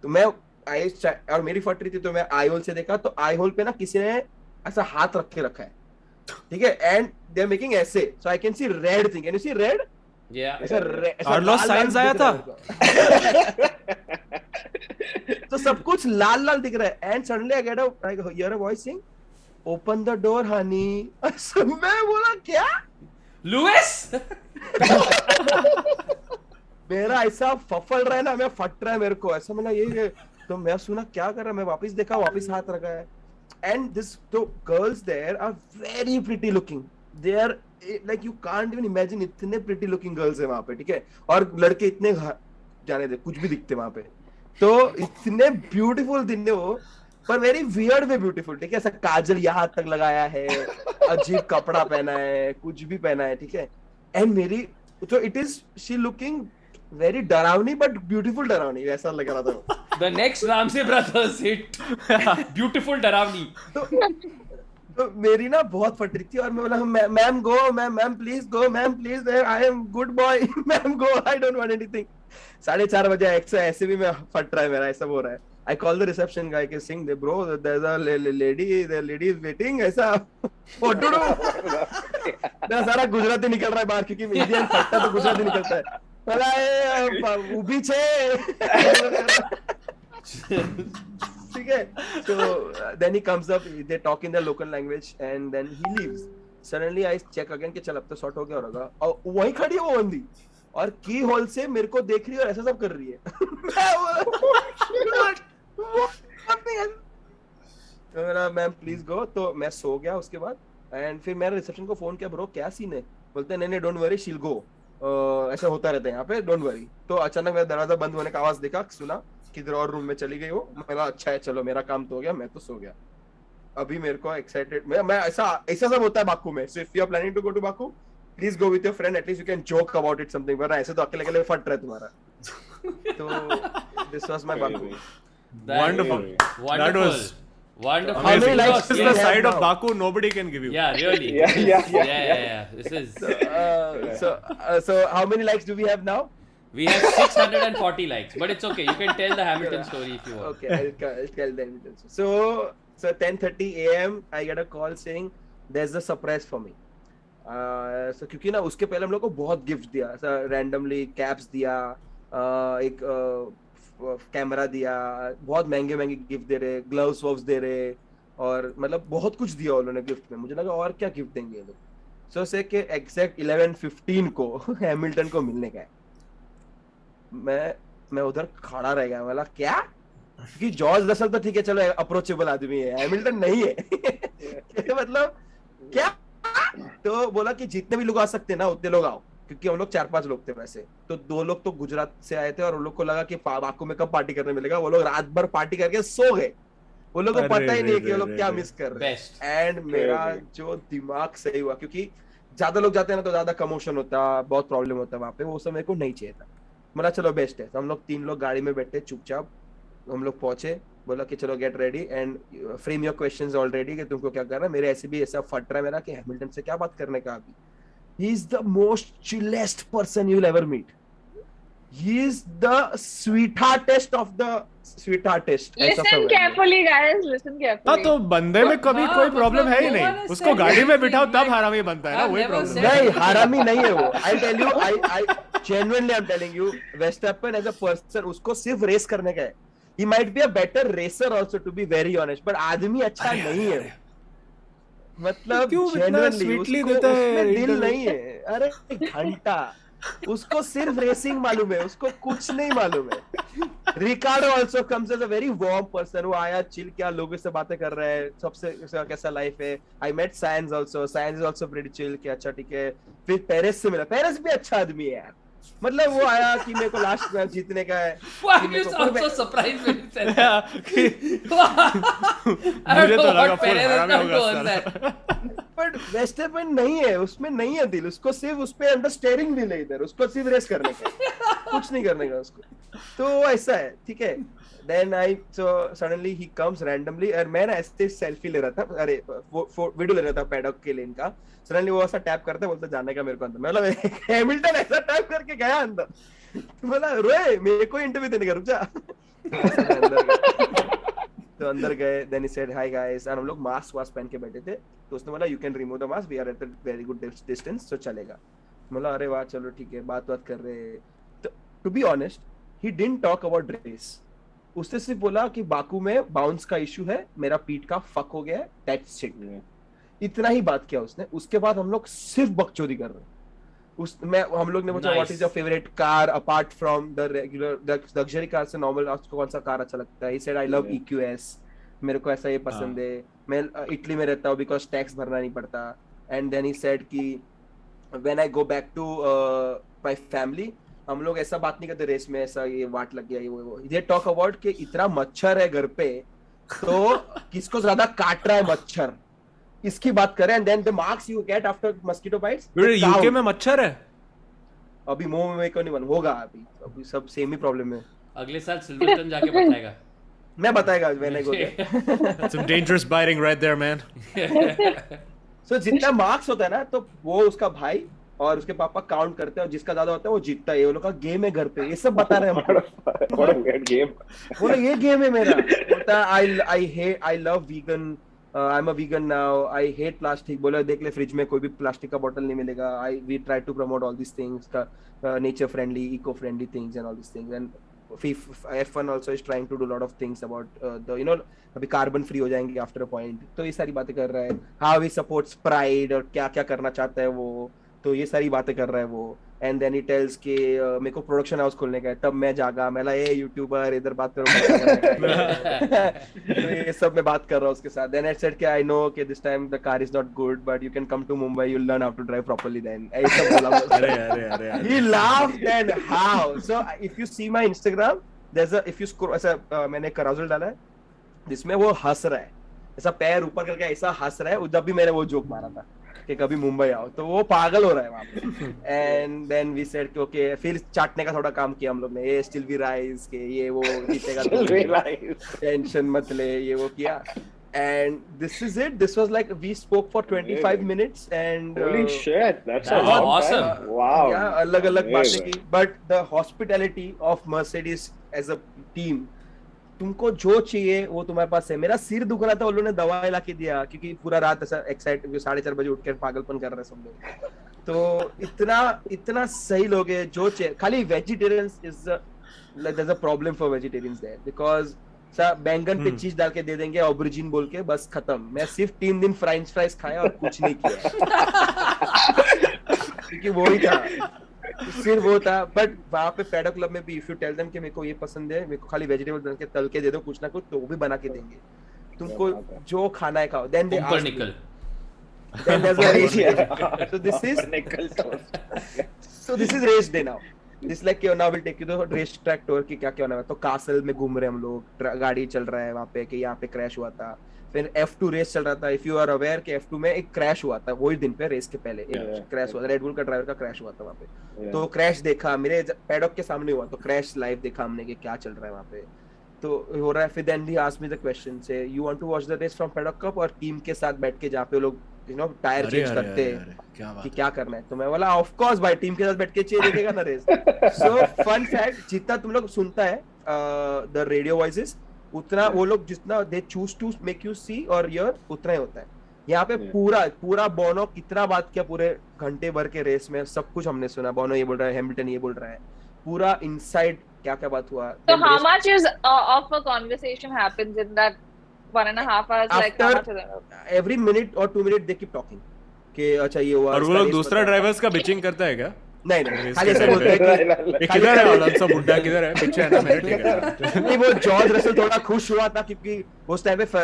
तो मैं और मेरी फट रही थी, तो मैं आई होल से देखा, तो आई होल पे ना किसी ने ऐसा हाथ रख के रखा है. ठीक है. एंड दे आर मेकिंग ऐसे, so I can see red thing. Can you see red? ऐसा कार्लोस साइंस आया था. तो सब कुछ लाल लाल दिख रहा है. And suddenly I get a here a voice saying open the door Honey. मैं बोला क्या लुइस. मेरा ऐसा फफल रहा है ना, मैं फट रहा है मेरे को ऐसा. मतलब ये तो मैं सुना क्या कर रहा है. मैं वापस देखा, वापस हाथ रखा है. and the girls there are very pretty looking. They are like you can't even imagine इतने pretty looking girls है वहाँ पे, ठीक है, और लड़के इतने जाने दे कुछ भी दिखते वहाँ पे, तो इतने beautiful दिन ने वो, पर very weird way beautiful, ठीक है, ऐसा काजल यहाँ तक लगाया है, अजीब कपड़ा पहना है, कुछ भी पहना है, ठीक है, and मेरी तो it is she looking very डरावनी but beautiful डरावनी, ऐसा लग रहा था. The next Ramsey brothers hit, beautiful डरावनी. तो मेरी ना बहुत फट रही थी और मैं बोला ma'am go, ma'am please go, ma'am please, I am good boy, ma'am go, I don't want anything. 4:30 बजे ऐसे भी मैं फट रहा है मेरा, ऐसा हो रहा है. I call the reception guy के sing they bro, there is a lady is waiting, ऐसा व्हाट टू डू. ना सारा गुजराती निकल रहा है बाहर, क्योंकि इंडियन फटता तो गुजराती निकलता है. बोला ए उभी छे. ठीक है. So then he comes up, they talk in their local language and then he leaves. Suddenly I check again कि चल अब तो सॉर्ट हो गया होगा, और वहीं खड़ी है वो बंदी और की होल से मेरे को देख रही है और ऐसा सब कर रही है. तो मेरा मैम प्लीज गो, तो मैं सो गया उसके बाद. एंड फिर मैंने रिसेप्शन को फोन किया, ब्रो क्या सीन है. बोलते नहीं डोंट वरी शील गो, ऐसा होता रहता है यहाँ पे, डोंट वरी. तो अचानक मेरा दरवाजा बंद होने का आवाज देखा, सुना किधर और रूम में चली गई वो. मैं अच्छा है चलो मेरा काम तो हो गया, मैं तो सो गया. अभी मेरे को एक्साइटेड, मैं ऐसा सब होता है बाकू में. So if you are planning to go to Baku, please go with your friend, at least you can joke about it something, वरना ऐसे तो अकेले फट रहा है तुम्हारा. तो this was my Baku. Wonderful. That was wonderful. How many likes This is the side of Baku nobody can give you. Yeah, really. Yeah. This is. So how many likes do we have now? We have 640 likes, but it's okay. You can tell the Hamilton story if you want. Okay, I'll tell the Hamilton story. So 10:30 a.m. I get a call saying there's a surprise for me. So क्योंकि ना उसके पहले हम लोग को बहुत gift दिया, randomly caps दिया, एक कैमरा दिया, बहुत महंगे गिफ्ट दे रहे, ग्लव्स वॉव्स दे रहे, और मतलब बहुत कुछ दिया उन्होंने गिफ्ट में. मुझे लगा और क्या गिफ्ट देंगे ये लोग. सो से कि एग्जैक्ट 11:15 को हैमिल्टन को मिलने का है. मैं उधर खड़ा रह गया. बोला क्या, कि जॉर्ज रसल तो ठीक है चलो अप्रोचेबल आदमी है, हैमिल्टन नहीं है. मतलब क्या. तो बोला कि जितने भी लोग आ सकते हैं ना उतने लोग आओ, क्योंकि हम लोग 4-5 लोग थे वैसे. तो 2 लोग तो गुजरात से आए थे और उन लोग को लगा कि बाकू में कब पार्टी करने मिलेगा. वो लोग रात भर पार्टी करके सो गए. वो लोग को पता ही नहीं कि वो लोग क्या मिस कर रहे हैं. एंड मेरा जो दिमाग सही हुआ, क्योंकि ज्यादा लोग जाते हैं ना तो ज्यादा कमोशन होता, बहुत प्रॉब्लम होता है वहां पे. वो सब मेरे को नहीं चाहिए था. बोला चलो बेस्ट है. तो हम लोग 3 लोग गाड़ी में बैठे चुपचाप, हम लोग पहुंचे. बोला कि चलो get ready and frame your questions already, कि तुमको क्या करना है. मेरे ऐसे भी ऐसा फट रहा है मेरा कि हैमिल्टन से क्या बात करने का. अभी he is the most chillest person you'll ever meet. He is the sweetheartest of the sweetheartest. Listen carefully guys, listen carefully. हाँ तो बंदे में कभी कोई प्रॉब्लम है ही नहीं. उसको गाड़ी में बिठाओ तब हरामी बनता है ना, वही प्रॉब्लम. नहीं हरामी नहीं है वो. I'll tell you, I genuinely I'm telling you, Verstappen as a person, उसको सिर्फ रेस करने का है. He might be a better racer also, to be very honest, but आदमी अच्छा नहीं है. मतलब जेन्युइनली उसमें दिल नहीं है. अरे घंटा उसको सिर्फ रेसिंग मालूम है, उसको कुछ नहीं मालूम है. Ricardo also comes as a very warm person. वो आया चिल किया, लोगों से बातें कर रहा है, सबसे कैसा लाइफ है. I met science also, science is also pretty chill कि अच्छा ठीक है. फिर पेरेस से मिला. पेरेस भी अच्छा आदमी है यार. मतलब वो आया कि मेरे को लास्ट मैच जीतने का है. Why you sound so surprised when you said that? मुझे तो लगा फुल हरामी होगा. बट वेस्टरपेन नहीं है, उसमें नहीं है दिल. उसको सिर्फ उस पे अंडर स्टीयरिंग दिल है, इधर उसको सिर्फ रेस करने का, कुछ नहीं करने का उसको. तो ऐसा है, ठीक है. Then so suddenly he comes randomly, और मैं ना ऐसे सेल्फी ले रहा था, अरे वीडियो ले रहा था पैडॉक के लेन का. सडनली वो ऐसा टैप करता है, बोलता जाने का मेरे को अंदर. मतलब हैमिल्टन ऐसा टैप करके गया अंदर. बोला रोए मेरे को इंटरव्यू देने का, रुक जा. तो अंदर गए. Then he said hi guys, और हम लोग मास्क पहन के बैठे थे. तो उसने बोला you can remove the mask, we are at a very good distance, तो चलेगा. बोला अरे वाह चलो ठीक है. बात कर रहे. तो to be honest he didn't talk about race. उसने सिर्फ बोला कि बाकू में बाउंस का इशू है, मेरा पीठ का फक हो गया है, दैट्स इट. इतना ही बात किया उसने. उसके बाद हम लोग सिर्फ बकचोदी कर रहे हैं. हम लोग ने पूछा what is your favourite car apart from the regular luxury car से नॉर्मल, आपको कौन सा कार अच्छा लगता है. He said I love EQS. मेरे को ऐसा ये पसंद है, मैं इटली में रहता हूँ बिकॉज टैक्स भरना नहीं पड़ता. एंड देन ही सेड कि when I go back to my family, हम लोग ऐसा बात नहीं करते रेस में ऐसा ये वाट लग गया ये वो. दे टॉक अबाउट कि इतना मच्छर है घर पे, तो किसको ज्यादा काट रहा है मच्छर, इसकी बात करें. And then the marks you get after mosquito bites. UK में मच्छर है अभी मुंह में को नहीं बन होगा, अभी सब सेम ही प्रॉब्लम है. अगले साल सिल्वरस्टोन जाके बताएगा. मैं बताएगा when I go there. some dangerous biting right there man. So जितना मार्क्स होता है ना, तो वो उसका भाई और उसके पापा काउंट करते हैं और जिसका ज्यादा होता है वो जीतता है. ये लोग का गेम है घर पे, ये सब बता रहे हैं हमको. What a weird game. बोला ये गेम है मेरा. बोलता है I love vegan. I'm a vegan now. I hate plastic. बोला देख ले फ्रिज में कोई भी प्लास्टिक का बोतल नहीं मिलेगा. We try to promote all these things, nature friendly, eco friendly things and all these things. And F1 also is trying to do a lot of things about the अभी carbon free हो जाएंगे after a point. तो ये सारी बातें कर रहा है. हाउ ही सपोर्ट्स प्राइड और क्या क्या करना चाहता है वो, तो ये सारी बातें कर रहा है वो. एंड देन ही टेल्स के मेरे को प्रोडक्शन हाउस खोलने का है. तब मैं जागा, मैं ए यूट्यूबर इधर बात करो. तो ये सब मैं बात कर रहा हूँ उसके साथ. देन आई सेड कि आई नो कि this time the car is not good but you can come to Mumbai, you will learn how to drive properly. Then ऐसा बोला. अरे he laughed. And how so if you see my Instagram, there's a if you scroll ऐसा मैंने carousel डाला है जिसमें वो हंस रहा है, ऐसा पैर ऊपर करके ऐसा हंस रहा है. उधर भी मैंने वो जोक मारा था कि कभी मुंबई आओ, तो वो पागल हो रहा है वहाँ पे. एंड देन वी सेड कि ओके, फिर चाटने का थोड़ा काम किया हम लोग ने. ये स्टिल वी राइज के ये वो जीतेगा, टेंशन मत ले, ये वो किया. And this is it. This was like we spoke for 25 minutes and holy shit, that's awesome. Wow. Yeah, अलग-अलग बातें की. But the hospitality of Mercedes as a team, तुमको जो चाहिए वो तुम्हारे पास है. मेरा सिर दुख रहा था, उन लोगों ने दवाई ला के दिया क्योंकि पूरा रात ऐसा एक्साइट 4:30 बजे उठ कर पागलपन कर रहे सब लोग. तो इतना सही लोग है. जो चाहिए खाली vegetarians is there's a problem for vegetarians there because बैंगन पे चीज डाल के दे देंगे ऑब्रिजिन बोल के, बस खत्म. मैं सिर्फ 3 दिन फ्रेंच फ्राइज खाया और कुछ नहीं किया क्योंकि वो ही था, सिर्फ वो था. बट वहाँ पे पैडॉक क्लब में भी इफ यू टेल देम कि मेरे को ये पसंद है, मेरे को खाली वेजिटेबल डाल के तल के दे दो कुछ ना कुछ, तो वो भी बना के देंगे. तुमको जो खाना है खाओ. देन दे आस्क निकल. Then there's a race here. So this is race day now. This like now will take you to race track tour की क्या क्या होना है. तो कासल में घूम रहे हम लोग, गाड़ी चल रहा है वहाँ पे कि यहाँ पे क्रैश हुआ था. फिर F2 रेस चल रहा था. इफ यू आर अवेयर कि F2 में एक क्रैश हुआ था वही दिन पे, रेस के पहले एक क्रैश हुआ था. रेड बुल का ड्राइवर का क्रैश हुआ था वहाँ पे. तो क्रैश देखा मेरे पैडॉक के सामने हुआ, तो क्रैश लाइव देखा हमने कि क्या चल रहा है वहाँ पे. तो हो रहा है. फिर then he asked me the question से you want to watch the race from paddock कप और टीम के साथ बैठ के जहाँ पे लोग टायर चेंज करते हैं कि क्या करना है. तो मैं बोला ऑफ कोर्स भाई, टीम के साथ बैठ के चेंज देखेगा ना रेस. सो फन फैक्ट, जितना तुम लोग सुनता है द रेडियो वॉइसेस, उतना वो लोग जितना they choose to make you see और हियर उतना ही होता है. यहाँ पे पूरा बोनो कितना बात किया पूरे घंटे भर के रेस में, सब कुछ हमने सुना. बोनो ये बोल रहा है, हैमिल्टन ये बोल रहा है, पूरा इनसाइड क्या क्या बात हुआ. So how much is of a conversation happens in that 1.5 hours? Like how much is it? Every minute or 2 minutes they keep talking कि अच्छा ये हुआ. और वो लोग दूसरा ड्राइवर्स का बिचिंग करता है क्या? नहीं खाली ऐसे बोलते हैं कि ये किधर है वाला सब बुड्ढा किधर है, पीछे है ना मेरे. ठीक है. नहीं, वो जॉर्ज रसल थोड़ा खुश हुआ था क्योंकि उस टाइम पे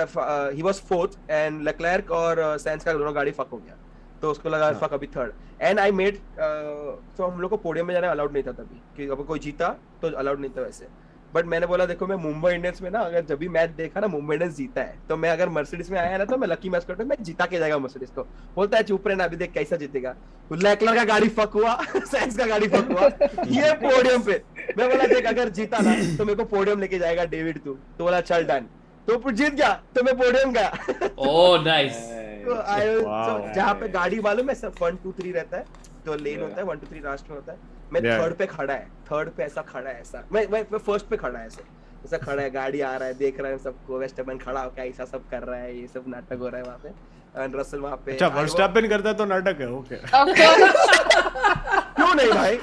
ही वाज 4th एंड लेक्लेर्क और सेंस का दोनों गाड़ी फक हो गया, तो उसको लगा फक अभी 3rd. एंड आई मेड तो हम लोग को पोडियम में जाना अलाउड नहीं था तभी कि अगर कोई जीता तो अलाउड नहीं था वैसे. बट मैंने बोला देखो मैं मुंबई इंडियंस में ना अगर जब भी मैच देखा ना मुंबई इंडियंस जीता है, तो मैं अगर मर्सिडीज में आया ना तो मैं लकी मैच करता हूँ, मैं जीता के जाएगा मर्सिडीज को. बोलता है चुप रहना, अभी देख कैसा जीतेगा. तो लेक्लर का गाड़ी फक हुआ, साइंस का गाड़ी फक हुआ, ये पोडियम पे. मैं बोला देख अगर जीता ना तो मेरे को पोडियम लेके जाएगा डेविड तू. तो बोला चल डन. तो जीत गया तो मैं पोडियम गया. Oh nice. जहाँ पे गाड़ी मालूम है सब 1 2 3 रहता है, तो लेन होता है 1 2 3 लास्ट में होता है. मैं 3rd पे खड़ा है, 3rd पे ऐसा खड़ा है ऐसा. मैं 1st पे खड़ा है ऐसा खड़ा है. गाड़ी आ रहा है, देख रहा है सबको. वेस्टर्मन खड़ा होकर ऐसा सब कर रहा है, ये सब नाटक हो रहा है वहाँ पे. एंड रसल वहाँ पे. अच्छा वर्स्टैपेन करता है तो नाटक है. ओके क्यों नहीं भाई.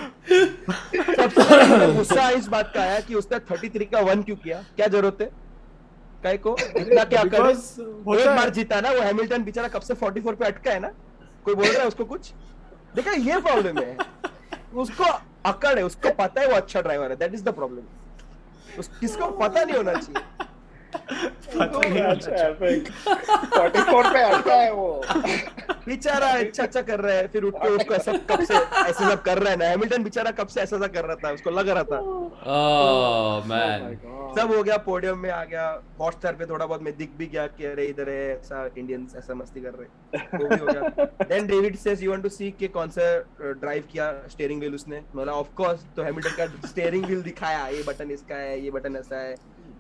सबसे गुस्सा इस बात का है कि उसने 33 का 1 क्यों किया, क्या जरूरत है काय को इतना क्या करे. एक बार जीता ना वो हैमिल्टन बेचारा कब से 44 पे अटका है ना, कोई बोल रहा है उसको कुछ. देखा ये प्रॉब्लम है, उसको अकड़ है, उसको पता है वो अच्छा ड्राइवर है. That is the problem. किसको पता नहीं होना चाहिए. epic. 44 पे आता है वो. बेचारा अच्छा कर रहा है, फिर उठ के उसको ऐसा कब से ऐसा सब कर रहा है ना. हैमिल्टन बेचारा कब से ऐसा कर रहा था, उसको लग रहा था. Oh man. सब हो गया, पोडियम में आ गया, हॉटस्टार पे थोड़ा बहुत मैं दिख भी गया कि अरे इधर है ऐसा इंडियंस ऐसा मस्ती कर रहे, वो भी हो गया. Then David says you want to see कि कौन सा ड्राइव किया स्टीयरिंग व्हील उसने. बोला ऑफ कोर्स. तो हैमिल्टन का स्टीयरिंग व्हील दिखाया, ये बटन इसका है, ये बटन ऐसा है,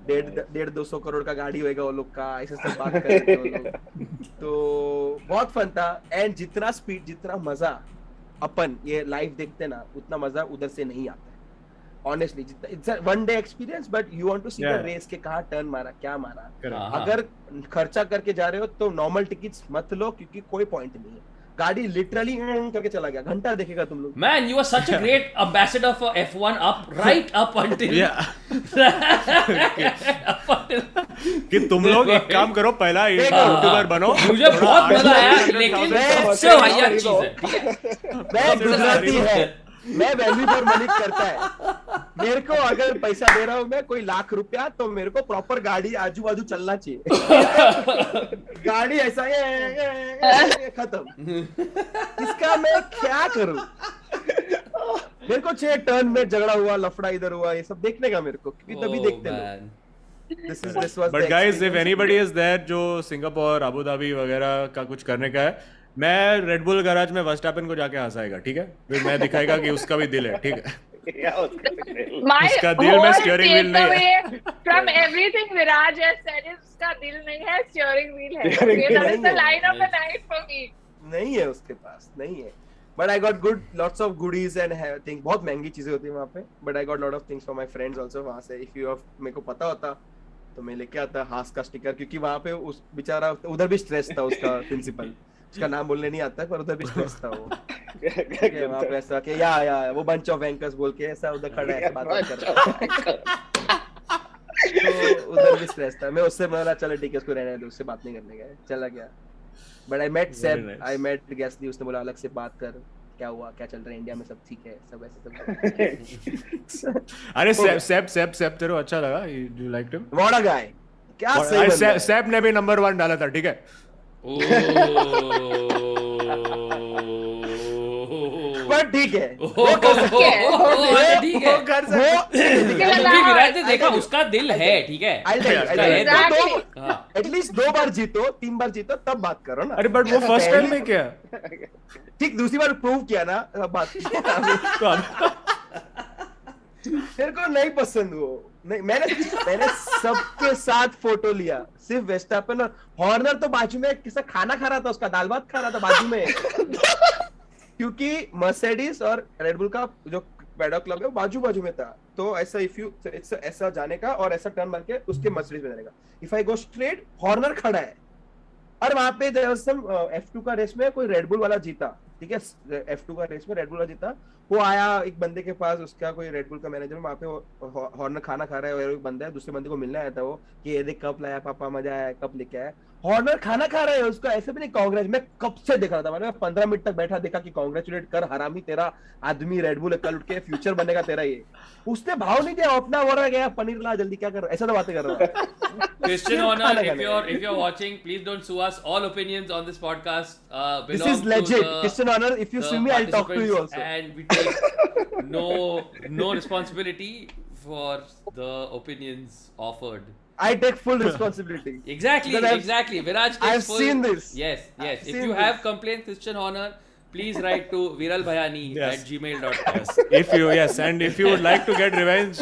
150-200 करोड़ का गाड़ी होएगा वो लोग का, ऐसे सब बात कर रहे थे वो लोग. तो बहुत फन था. एंड जितना स्पीड जितना मजा अपन ये लाइव देखते ना, उतना मजा उधर से नहीं आता है honestly. It's a one day experience, but you want to see the race के कहाँ टर्न मारा, क्या मारा. अगर खर्चा करके जा रहे हो तो नॉर्मल टिकट्स मत लो, क्योंकि कोई पॉइंट नहीं है. गाड़ी लिटरली करके चला गया, घंटा देखेगा तुम लोग. Man, you are such a great ambassador for F1 right up until कि तुम लोग एक काम करो, पहला यूट्यूबर बनो. मुझे बहुत मजा आया, लेकिन सबसे वाहिया चीज है. मैं गुजराती है, मैं वैल्यू फॉर मनी करता है. मेरे को अगर पैसा दे रहा हूँ मैं कोई ₹1,00,000, तो मेरे को प्रॉपर गाड़ी आजू बाजू चलना चाहिए. गाड़ी ऐसा खत्म. इसका मैं क्या करूँ. मेरे को 6 टर्न में झगड़ा हुआ, लफड़ा इधर हुआ, ये सब देखने का मेरे को, क्योंकि तभी देखते लोग. But guys, if anybody is there जो सिंगापुर, अबू धाबी वगैरह का कुछ करने का है, मैं रेड बुल गैराज में वर्स्टैपेन को जाके हंसाएगा, ठीक है. फिर मैं दिखाएगा कि उसका भी दिल है, ठीक है. उसका दिल में स्टीयरिंग व्हील नहीं है. From everything Viraj has said, उसका दिल नहीं है, स्टीयरिंग व्हील है. That is the line of the night for me. नहीं है उसके पास, नहीं है. But I got lots of goodies and things. बहुत महंगी चीजें होती है वहाँ पे. But I got lot of things for my friends also वहाँ से. If you have, मेरे को पता होता तो मैं लेके आता हास का स्टिकर, क्योंकि वहाँ पे उस बेचारा उधर भी स्ट्रेस था उसका प्रिंसिपल. उसका नाम बोलने नहीं आता है, पर उधर भी स्ट्रेस था वो. वहाँ पे ऐसा कि या वो बंच ऑफ एंकर्स बोल के ऐसा उधर खड़ा है, बात कर रहा है. तो उधर भी स्ट्रेस था. मैं उससे बोला चलो ठीक है, उसको रहने दो, उससे बात नहीं करने गया, चला गया. बट आई मेट सेब, आई मेट गैसली. उसने बोला अलग से बात कर, क्या हुआ, क्या चल रहा है इंडिया में, सब ठीक है, सब ऐसे सब. अरे सेब तेरे को अच्छा लगा? You liked him? What a guy. क्या सही बंदा. सेब ने भी नंबर 1 डाला था, ठीक है. पर ठीक है, ठीक है. विराज ने देखा, उसका दिल है, ठीक है. एटलीस्ट 2 बार जीतो, 3 बार जीतो, तब बात करो ना. अरे बट वो फर्स्ट टाइम में क्या, ठीक, दूसरी बार प्रूव किया ना, बात. मेरे को नहीं पसंद वो. नहीं, मैंने सबके साथ फोटो लिया, सिर्फ वेस्टैपेन और हॉर्नर तो बाजू में किसा खाना खा रहा था, उसका दाल भात खा रहा था बाजू में. क्योंकि मर्सिडीज और रेड बुल का जो पैडॉक क्लब है वो बाजू में था. तो ऐसा ऐसा जाने का और ऐसा टर्न मार के उसके मर्सिडीज में जाने का. If I go straight, Horner खड़ा है. और वहां पे F2 का रेस में कोई रेड बुल वाला जीता, ठीक है. F2 का रेस में रेड बुल वाला जीता. वो आया एक बंदे के पास, उसका कोई रेड बुल का मैनेजर, वहां पे हॉर्नर खाना खा रहा है, और एक बंदा है, दूसरे बंदे को मिलने आया था वो, कि ये देख कप लाया पापा, मजा आया, कप लेके आया. हॉर्नर खाना खा रहा है, उसको ऐसे भी नहीं कांग्रेस. मैं कब से देख रहा था, मैंने 15 मिनट तक बैठा देखा कि कांग्रेचुलेट कर हरामी, तेरा आदमी रेड बुल कल उठ के फ्यूचर बनेगा तेरा. ये उसने भाव नहीं दिया, अपना हो रहा गया, पनीर ला जल्दी, क्या कर रहा है, ऐसा तो बातें कर रहा है. Christian Horner, if you're watching, please don't sue us. All opinions on this podcast this is legit. Christian Horner, if you sue me, I'll talk to you also. And we take no responsibility for the opinions offered. I take full responsibility. Exactly. Viraj takes I've full. seen this. Yes. If you have complaints, Christian Horner, please write to viralbhayani@gmail.com. And if you would like to get revenge,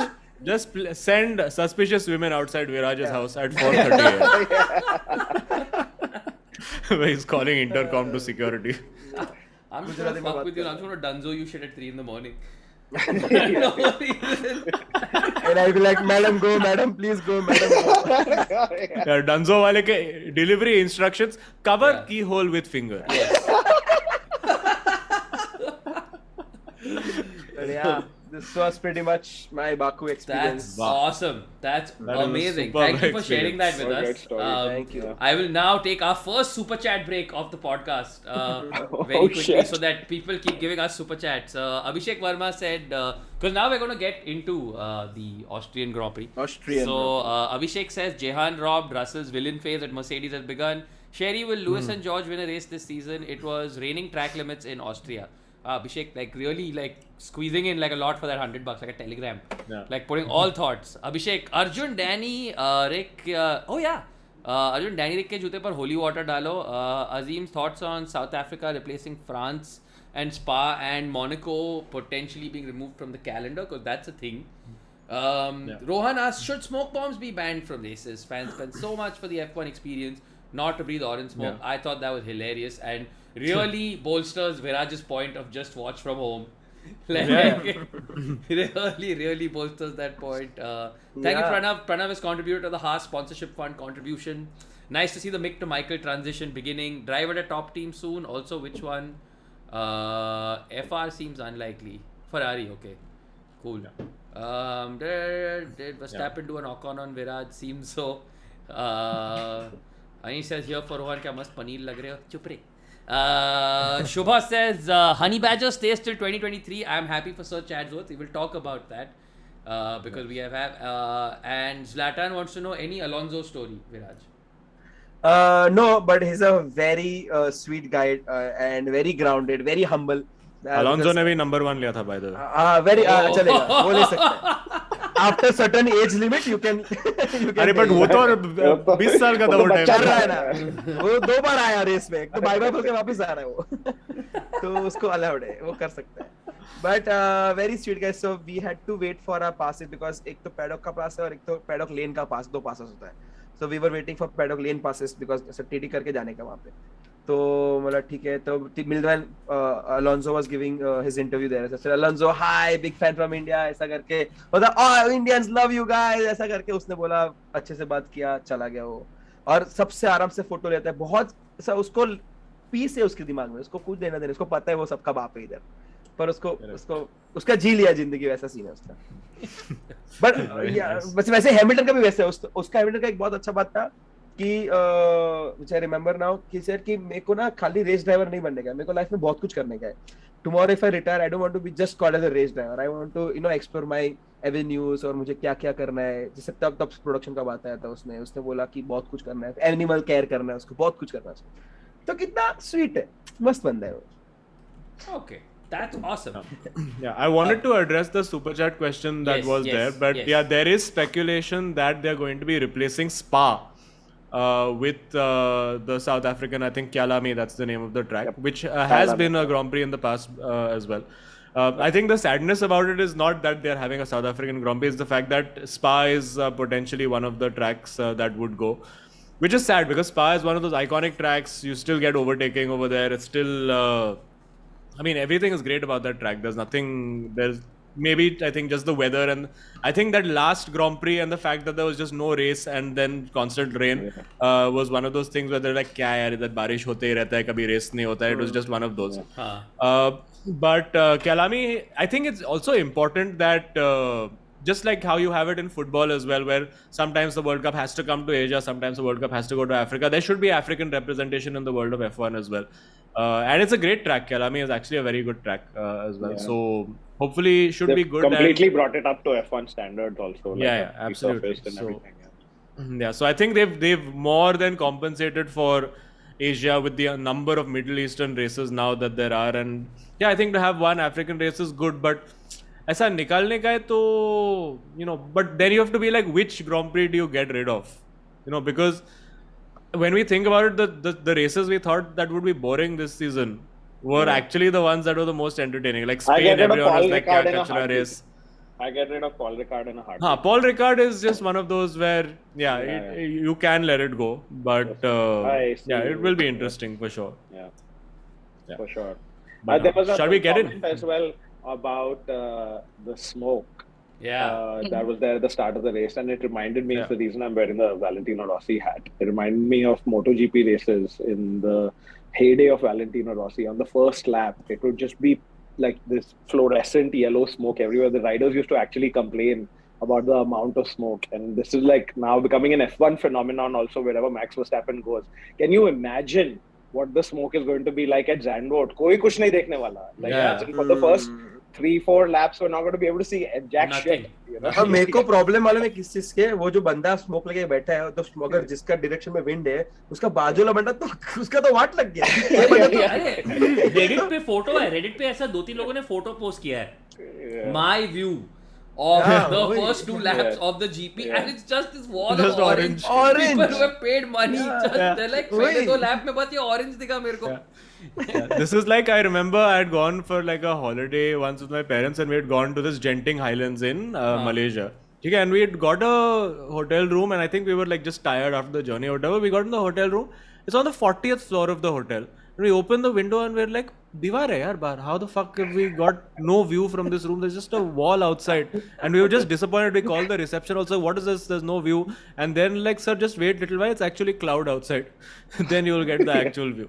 just send suspicious women outside Viraj's house at 4:30 a.m. He's calling intercom to security. I'm just gonna fuck with you. I'm just gonna dunzo you shit at 3 in the morning. And I'll be like, madam, go, madam, please go, madam. यार डंजो वाले के delivery instructions, cover की hole with finger. But yeah, this was pretty much my Baku experience. That's awesome. That's amazing. Superb Thank you for sharing that with Great us. story. Thank you. I will now take our first super chat break of the podcast very quickly shit. so that people keep giving us super chats. Abhishek Verma said, because now we're going to get into the Austrian Grand Prix. So Abhishek says, Jehan robbed, Russell's villain phase at Mercedes has begun. Sherry, will Lewis and George win a race this season? It was raining track limits in Austria. Abhishek, like really like squeezing in like a lot for that $100, like a telegram. Yeah. Like putting all thoughts. Abhishek, Arjun, Danny, Rick, Arjun, Danny, Rick ke joote par holy water dalo. Azeem's thoughts on South Africa replacing France and Spa and Monaco potentially being removed from the calendar, because that's a thing. Rohan asks, should smoke bombs be banned from races? Fans spend so much for the F1 experience not to breathe orange smoke. Yeah. I thought that was hilarious and really bolsters Viraj's point of just watch from home. Really bolsters that point. Thank you, Pranav. Pranav has contributed to the Haas sponsorship fund contribution. Nice to see the Mick to Michael transition beginning. Drive at a top team soon. Also, which one? FR seems unlikely. Ferrari, okay. Cool. Did Verstappen do an Ocon on Viraj? Seems so. Anish says, here for Rohan, kya mast paneer lag rahe ho? Chup re. Shubha says, Honey Badger stays till 2023. I'm happy for Sir Chadsworth. We will talk about that because we have and Zlatan wants to know any Alonso story, Viraj. No, but he's a very sweet guy and very grounded, very humble. Alonso ने भी number 1 लिया था, by the way. Very चलेगा, वो ले सकता है. After certain age limit, you can. अरे but वो तो 20 साल का था वो टाइम. चल रहा है ना. वो 2 बार आया रेस में. तो बाय बाय बोल के वापस आ रहा है वो. तो उसको allowed है, वो कर सकता है. But very sweet guys. So we had to wait for our passes because एक तो paddock का pass है और एक तो paddock lane का pass, 2 passes होता है. So we were waiting for paddock lane passes because ऐसा टीटी करके जाने का वहाँ पे. तो मतलब ठीक है. तो meanwhile Alonso was giving his interview there. So Alonso, hi, big fan from India. ऐसा करके मतलब oh Indians love you guys ऐसा करके उसने बोला, अच्छे से बात किया, चला गया वो. और सबसे आराम से फोटो लेता है. बहुत ऐसा उसको पीस है उसके दिमाग में. उसको कुछ देना देना. उसको पता है वो सबका बाप है इधर. पर उसका जी लिया जिंदगी, वैसा सीन है उसका. बट वैसे हैमिल्टन का भी वैसे है. उसका हैमिल्टन का एक बहुत अच्छा बात था कि which I remember now कि सर कि मेरे को ना खाली रेस ड्राइवर नहीं बनने का है. मेरे को लाइफ में बहुत कुछ करने का है. Tomorrow if I retire, I don't want to be just called as a race driver. I want to explore my avenues और मुझे क्या क्या करना है. जैसे तब प्रोडक्शन का बात आया था उसने बोला कि बहुत कुछ करना है. एनिमल केयर करना है उसको, बहुत कुछ करना है उसको. तो कितना स्वीट है, मस्त बंदा है वो. Okay. That's awesome. Yeah, I wanted to address the super chat question that was there, but yeah, there is speculation that they're going to be replacing Spa with the South African, I think Kyalami, that's the name of the track, which has been a Grand Prix in the past as well. I think the sadness about it is not that they're having a South African Grand Prix, it's the fact that Spa is potentially one of the tracks that would go. Which is sad because Spa is one of those iconic tracks. You still get overtaking over there. It's still... I mean, everything is great about that track. There's maybe, I think, just the weather. And I think that last Grand Prix and the fact that there was just no race and then constant rain was one of those things where they're like, kya yaar, idhar barish hote hi rehta hai, kabhi race nahi hota hai. It was just one of those. But Kyalami, I think it's also important that just like how you have it in football as well, where sometimes the World Cup has to come to Asia, sometimes the World Cup has to go to Africa. There should be African representation in the world of F1 as well. And it's a great track. Kyalami is actually a very good track as well. Yeah. So hopefully should be good. Completely brought it up to F1 standards also. Yeah, absolutely. So I think they've more than compensated for Asia with the number of Middle Eastern races now that there are. And yeah, I think to have one African race is good, but ऐसा निकालने का है तो, but then you have to be like, which Grand Prix do you get rid of? Because when we think about it, the races we thought that would be boring this season were actually the ones that were the most entertaining. Like Spain, everyone was like, kya kachra race. I get rid of Paul Ricard in a heartbeat. Paul Ricard is just one of those where, you can let it go, but it will be interesting for sure. Yeah. For sure. There was shall we get in? As well about the smoke that was there at the start of the race, and it reminded me of the reason I'm wearing the Valentino Rossi hat. It reminded me of MotoGP races in the heyday of Valentino Rossi. On the first lap, it would just be like this fluorescent yellow smoke everywhere. The riders used to actually complain about the amount of smoke, and this is like now becoming an F1 phenomenon also wherever Max Verstappen goes. Can you imagine what the smoke is going to be like at Zandvoort? Koi kuch nahi dekhne wala. Like for the first 3-4 laps we're not going to be able to see jack shit, you know? मेरे को problem मालूम है किस चीज के, वो जो बंदा स्मोक लेके बैठा है तो अगर जिसका डायरेक्शन में विंड है उसका बाजू वाला बंदा तो उसका तो वाट लग गया। रेडिट पे फोटो है, रेडिट पे ऐसा 2-3 लोगों ने फोटो पोस्ट किया है, my view of the first 2 laps of the GP, and it's just this wall of orange. People who have paid money, they're like, पहले 2 lap में बस ये orange दिखा मेरे को. This is like, I remember I had gone for like a holiday once with my parents, and we had gone to this Genting Highlands in Malaysia. Okay, and we had got a hotel room, and I think we were like just tired after the journey or whatever. We got in the hotel room. It's on the 40th floor of the hotel. And we opened the window and we're like, दीवार है यार बाहर. How the fuck have we got no view from this room? There's just a wall outside. And we were just disappointed. We called the reception also, what is this? There's no view. And then like, sir, just wait little while. It's actually cloud outside. Then you will get the actual view.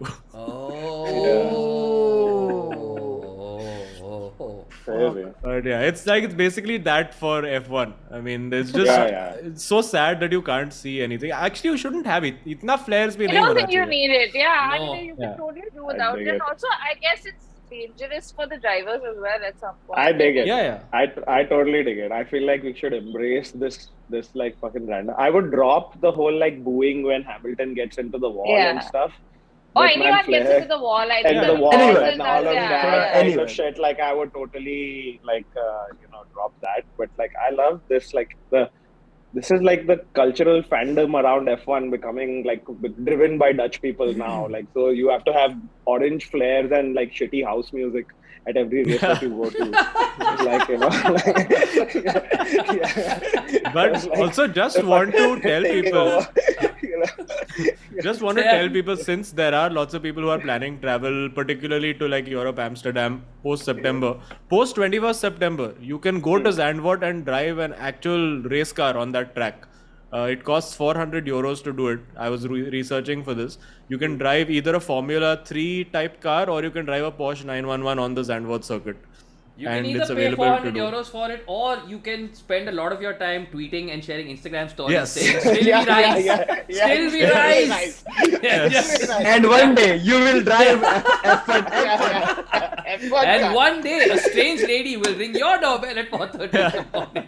But yeah, it's like, it's basically that for F1. I mean, it's just it's so sad that you can't see anything. Actually, you shouldn't have it. Itna flares bhi I nahi don't hona think you chahiye. need it. Yeah, No. I mean, you can totally do without it. And also, I guess it's dangerous for the drivers as well at some point. I dig it. Yeah. I totally dig it. I feel like we should embrace this like fucking random. I would drop the whole like booing when Hamilton gets into the wall and stuff. Or anyone gets into the wall, I think. Into the wall and all of that Anyway. kind of shit. Like, I would totally like drop that. But like, I love this. Like this is like the cultural fandom around F1 becoming like driven by Dutch people now. Like, so you have to have orange flares and like shitty house music at every race that you go to. Like, you know. But like, also just want to tell people. Just want to tell people, since there are lots of people who are planning travel, particularly to like Europe, Amsterdam, post-September. Post-21st September, you can go to Zandvoort and drive an actual race car on that track. It costs 400 euros to do it. I was researching for this. You can drive either a Formula 3 type car or you can drive a Porsche 911 on the Zandvoort circuit. You can either pay 400 euros for it, or you can spend a lot of your time tweeting and sharing Instagram stories saying, still we rise, still we rise. And one day you will drive F1. And one day a strange lady will ring your doorbell at 4:30 in the morning.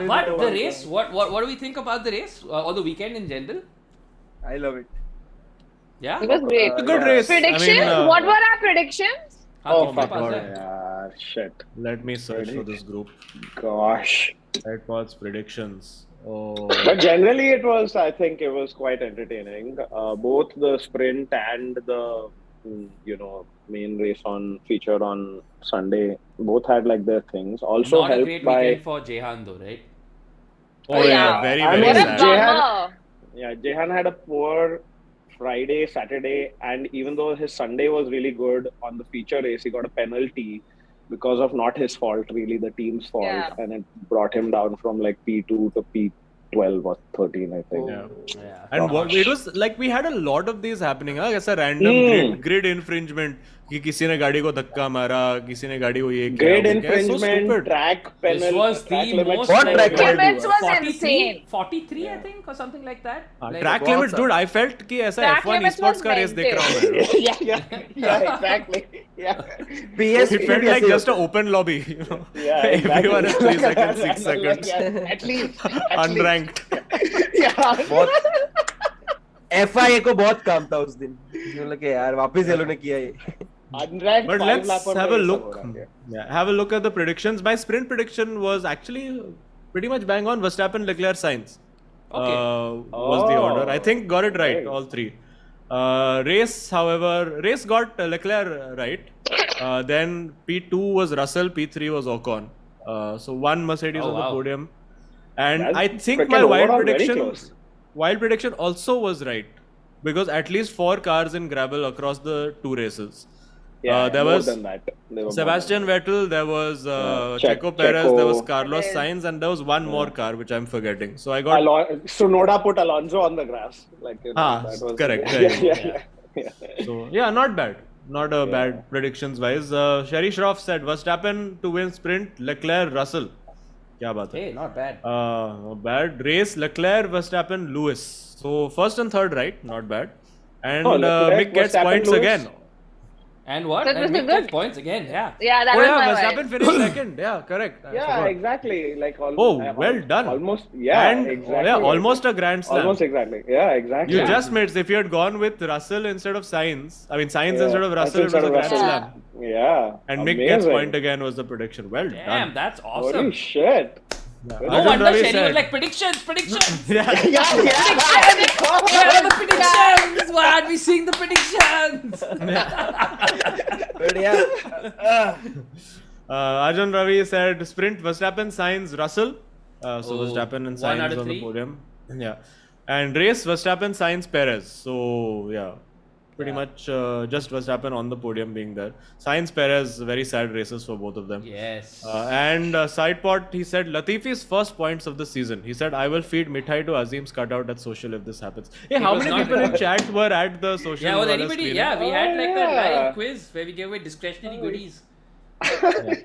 But the race, what do we think about the race or the weekend in general? I love it. Yeah, It was great. It's a good race. Predictions? I mean, What were our predictions? Oh my God. god. Yeah, shit. Let me search for this group. Gosh. Sidepod's predictions. Oh. But generally it was, I think it was quite entertaining. Both the sprint and the, main race feature on Sunday, both had like their things. Also Not a helped great by... weekend for Jehan though, right? Oh yeah, very, very What a sad. bummer. Jehan had a poor Friday, Saturday, and even though his Sunday was really good on the feature race, he got a penalty because of not his fault, really, the team's fault. Yeah. And it brought him down from like P2 to P12 or 13, I think. Yeah. Yeah. And what it was like, we had a lot of these happening. As a random grid infringement. कि किसी ने गाड़ी को धक्का मारा, किसी ने गाड़ी को ये किया. Grid infringement, track penalty. This was the most What like, track limits was 43, insane. 43 I think or something like that. Like, Track limits, dude. I felt कि ऐसा Track F1 limits esports was का race देख रहा हूँ मैं. yeah, exactly. Yeah. It felt like just an open lobby. You know? Yeah, exactly. Everyone has 3 seconds, 6 seconds. At least. Unranked. FIA को बहुत काम था उस दिन. यार वापस ये लोगों ने किया ये. Unranked. But let's have a look. Have a look at the predictions. My sprint prediction was actually pretty much bang on. Verstappen, Leclerc, Sainz. Was the order. I think got it right, all 3. Race, however, got Leclerc right. Then P2 was Russell, P3 was Ocon. So 1 Mercedes on the podium. And I think my wild prediction also was right. Because at least 4 cars in gravel across the 2 races. There was Sebastian Vettel, there was Checo Perez, there was Carlos Sainz, and there was one more car which I'm forgetting. So I got Tsunoda put Alonso on the grass. Like, that was correct. Yeah. So yeah, not bad. Not a bad predictions wise. Sherry Shroff said Verstappen to win sprint, Leclerc, Russell. क्या बात है? Hey, not bad. Not bad. Race Leclerc, Verstappen, Lewis. So first and third, right? Not bad. And Mick gets Verstappen, points Lewis. again. And what? That And was Mick good. gets points again. Yeah. Yeah, that Oh was yeah, my Verstappen vibe. finished second. Yeah, correct. I Yeah, forgot. exactly. Like Well done. Almost. Yeah, And exactly. yeah, almost a grand slam. Almost exactly. Yeah, exactly. You just made. If you had gone with Russell instead of Sainz, I mean Sainz Yeah, instead of Russell, it was instead a of grand Russell. slam. Yeah. And Mick amazing. gets point again was the prediction. Well Damn, done. that's Holy awesome. shit. Yeah. No Arjun wonder Ravi Sherry was said- like predictions. Yeah. Yeah. Where are the predictions? Why aren't we seeing the predictions? But yeah. Arjun Ravi said sprint Verstappen, Sainz, Russell. So Verstappen and 1 out Sainz of on the 3. podium. Yeah. And race Verstappen, Sainz, Perez. So yeah, pretty much just Verstappen on the podium being there. Sainz, Perez, very sad races for both of them. Yes. And Sidepod, he said Latifi's first points of the season. He said, I will feed mithai to Azeem's cutout at social if this happens. Hey, how was many not- people in chat were at the social? Yeah, was wala anybody? screening? Yeah, we had like a yeah. live quiz where we gave away discretionary goodies.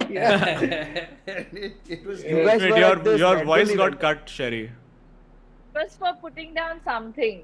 Yeah. It was You good. guys Wait, were at this your Red voice Bull got event. cut, Sherry. Was for putting down something,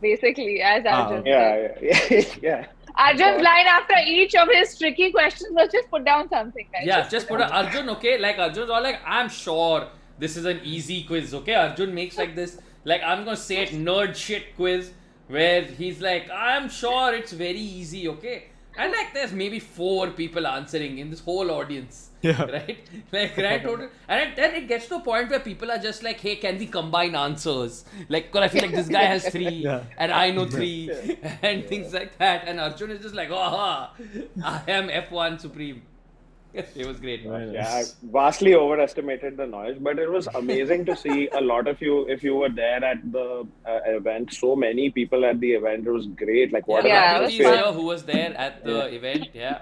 basically, as Arjun said. Yeah. Arjun's line after each of his tricky questions was just put down something, guys. Yeah, just put a Arjun, okay? Like Arjun's all like, I'm sure this is an easy quiz, okay? Arjun makes like this, like I'm gonna say it, nerd shit quiz where he's like, I'm sure it's very easy, okay? And like there's maybe 4 people answering in this whole audience. Yeah. Right? Like right total. And then it gets to a point where people are just like, hey, can we combine answers? Like, cause I feel like this guy has 3 Yeah. and I know 3 and things like that. And Arjun is just like, oh, I am F1 Supreme. It was great. Very Yeah, I nice. vastly overestimated the noise, but it was amazing to see a lot of you. If you were there at the event, so many people at the event. It was great. Like what Yeah, an it was Priti is fun. here who was there at the event. Yeah.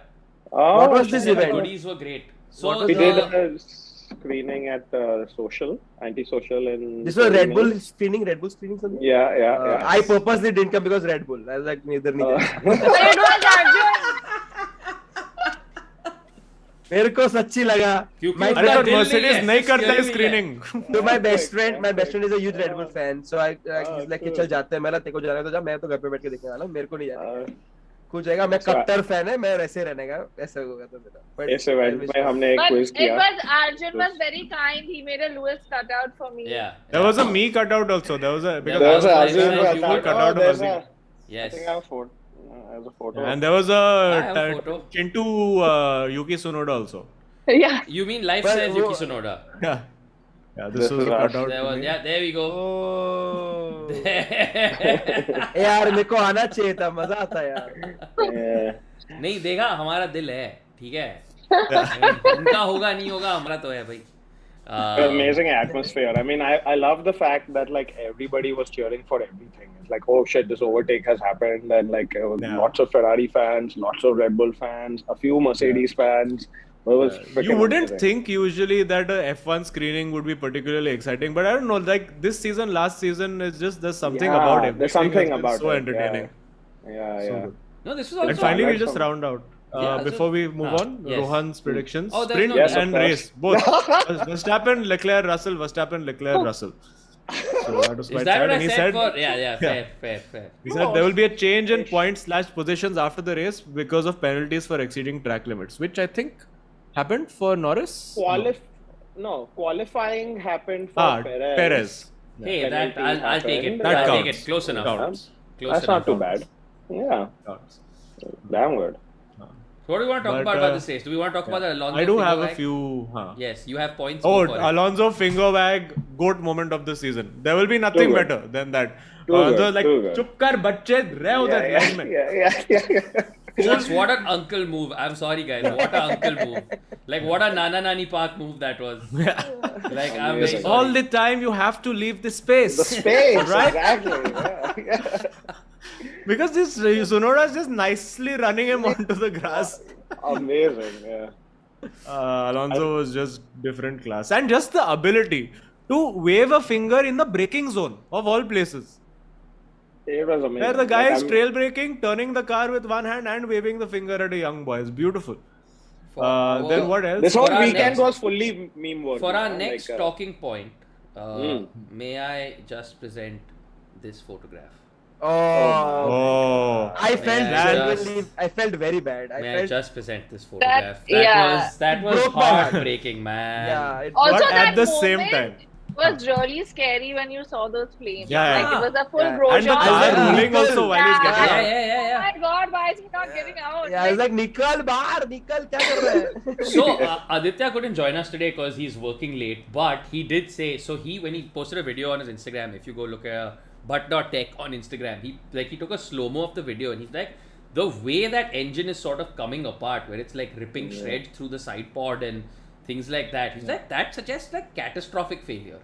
Oh, What was this The event? goodies were great. So What was We did the, a screening at Social, Anti-Social in. This was Red Bull screening, something? Yeah. I purposely didn't come because Red Bull. I was like, neither. But it was Arjun. मेरे को सच्ची लगा. क्योंकि My उसका अरे तो दिल नहीं Mercedes है, नहीं करता है इसके लिए screening. So my best friend is a huge Red Bull fan. So I he's like कि चल जाते हैं. मैं तेरे को जाना है तो जा. मैं तो घर पे बैठ के देखने वाला हूँ. मेरे को नहीं जाना. कुछ जाएगा. मैं कट्टर फैन है. मैं वैसे रहने का. ऐसा होगा तो मेरा. But इस event में हमने एक But quiz it किया. was Arjun was very kind. He made a Lewis cutout for me. Yeah. There was a me cutout also. There was a because There There was a Nice, Azeem nice, cutout. nice. cutout of there's Azeem. a- I Yes. think I have a photo. I have a photo. and there was I have a a photo. Chintu Yuki Tsunoda also. Yeah. You mean life But says wo- Yuki Tsunoda? Yeah. Yeah, this This was is a us. cutout. There to was, me. yeah, there we go. Oh. नहीं यार मेरे को आना चाहिए था. मजा आता यार. Yeah. देखा हमारा दिल है ठीक है उनका होगा नहीं होगा हमारा तो है भाई Amazing atmosphere. I mean, I love the fact that like everybody was cheering for everything. It's like, oh shit, this overtake has happened, and like Yeah. lots of Ferrari fans, lots of Red Bull fans, a few Mercedes fans. It was You freaking wouldn't amazing. think usually that a F1 screening would be particularly exciting, but I don't know. Like this season, last season, it's just there's something Yeah, about it. there's something about so it, entertaining. Yeah, So yeah. good. no this was also And finally, like we just some- round out. Yeah, Before we move on, yes. Rohan's predictions: Oh, there's sprint no- Yes, of and course. race, both. Verstappen, Leclerc, Russell. Verstappen, Leclerc, Russell. So that was is quite that sad. what I And he said said, for fair he said there will be a change in points / positions after the race because of penalties for exceeding track limits, which I think happened for Norris. Qualifying happened for Perez. Perez. hey that Penalties I'll take it happened. I'll That take counts. it close enough Counts. Close That's enough. not too bad. Yeah, Counts. damn good. What do we want to talk But, about this race? Do we want to talk about the Alonso I do finger have a wag? few. Yes, you have points. Oh, Go for it. Alonso finger wag, goat moment of the season. There will be nothing Too good. better than that. Too Alonso good, is like, too good. chup kar bacche, reh udhar line mein. Yeah. Folks, what an uncle move. I'm sorry, guys. What an uncle move. Like, what a Nana Nani Park move that was. Like, I'm very sorry. All the time you have to leave the space. The space, Right? exactly. Yeah. Because this Tsunoda is just nicely running him onto the grass. Amazing, yeah. Alonso was just different class. And just the ability to wave a finger in the braking zone of all places. It was amazing. Where the guy is trail braking, turning the car with one hand and waving the finger at a young boy. It's beautiful. Then what else? This whole weekend was fully meme worthy. For our next talking point, may I just present this photograph? I felt very bad. I just present this photograph? That was heartbreaking, man. Yeah. Also, but that at the same time, it was really scary when you saw those flames. Yeah. Like, it was a full brochure. And the car ruling also while he's getting out. Oh my God, why is he not getting out? Yeah, I was like, Nikal, bahar, Nikal, kya kar raha hai? So, Aditya couldn't join us today because he's working late, but he did say, when he posted a video on his Instagram, if you go look at Bhat.tech on Instagram, he took a slow-mo of the video and he's like, the way that engine is sort of coming apart, where it's like ripping shreds through the side pod and things like that. He's like, that suggests like catastrophic failure.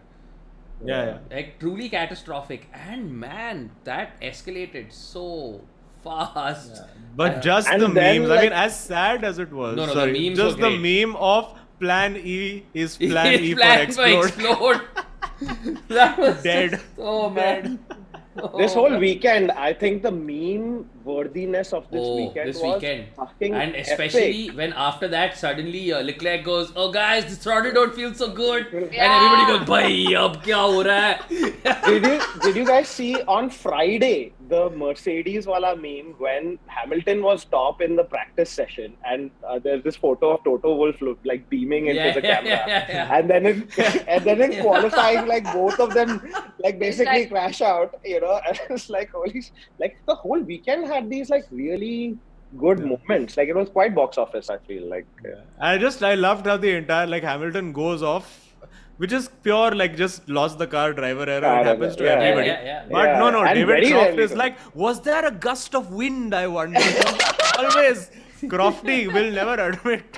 Yeah. Like truly catastrophic. And man, that escalated so fast. Yeah. But just the memes, I mean, as sad as it was, the memes just were the great. meme of Plan E is Plan E for explode. That was dead. Oh man. This whole weekend, I think the meme worthiness of this weekend was fucking and especially epic. when after that suddenly Leclerc goes, oh guys, this throttle don't feel so good, and everybody goes, bhai, ab kya ho raha hai? Did you guys see on Friday the Mercedes wala meme when Hamilton was top in the practice session and there's this photo of Toto Wolff like beaming into the camera, and then in qualifying like both of them like basically crash out, you know, and it's like holy, like the whole weekend had these like really good moments. Like it was quite box office, I feel like. I loved how the entire like Hamilton goes off, which is pure like just lost the car, driver error. It happens to everybody. But no, And David Croft is rarely like, was there a gust of wind? I wonder. Always. Crofty will never admit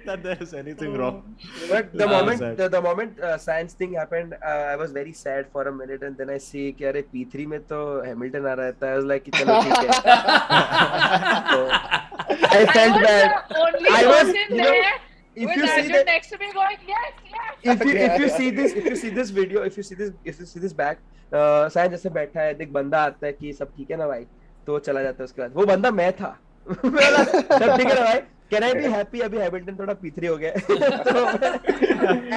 that there is anything wrong. But the moment science thing happened, I was very sad for a minute, and then I see कि अरे P3 में तो Hamilton आ रहा था. I was like, चलो ठीक है. I felt bad. I was in there. If you see that next to me going, yes. if you see this video, if you see this back, science जैसे बैठा है, देख बंदा आता है कि सब ठीक है ना भाई, तो चला जाता है उसके बाद. वो बंदा मैं था. सब ठीक है ना भाई, can I be happy? अभी हैमिल्टन थोड़ा P3 हो गया.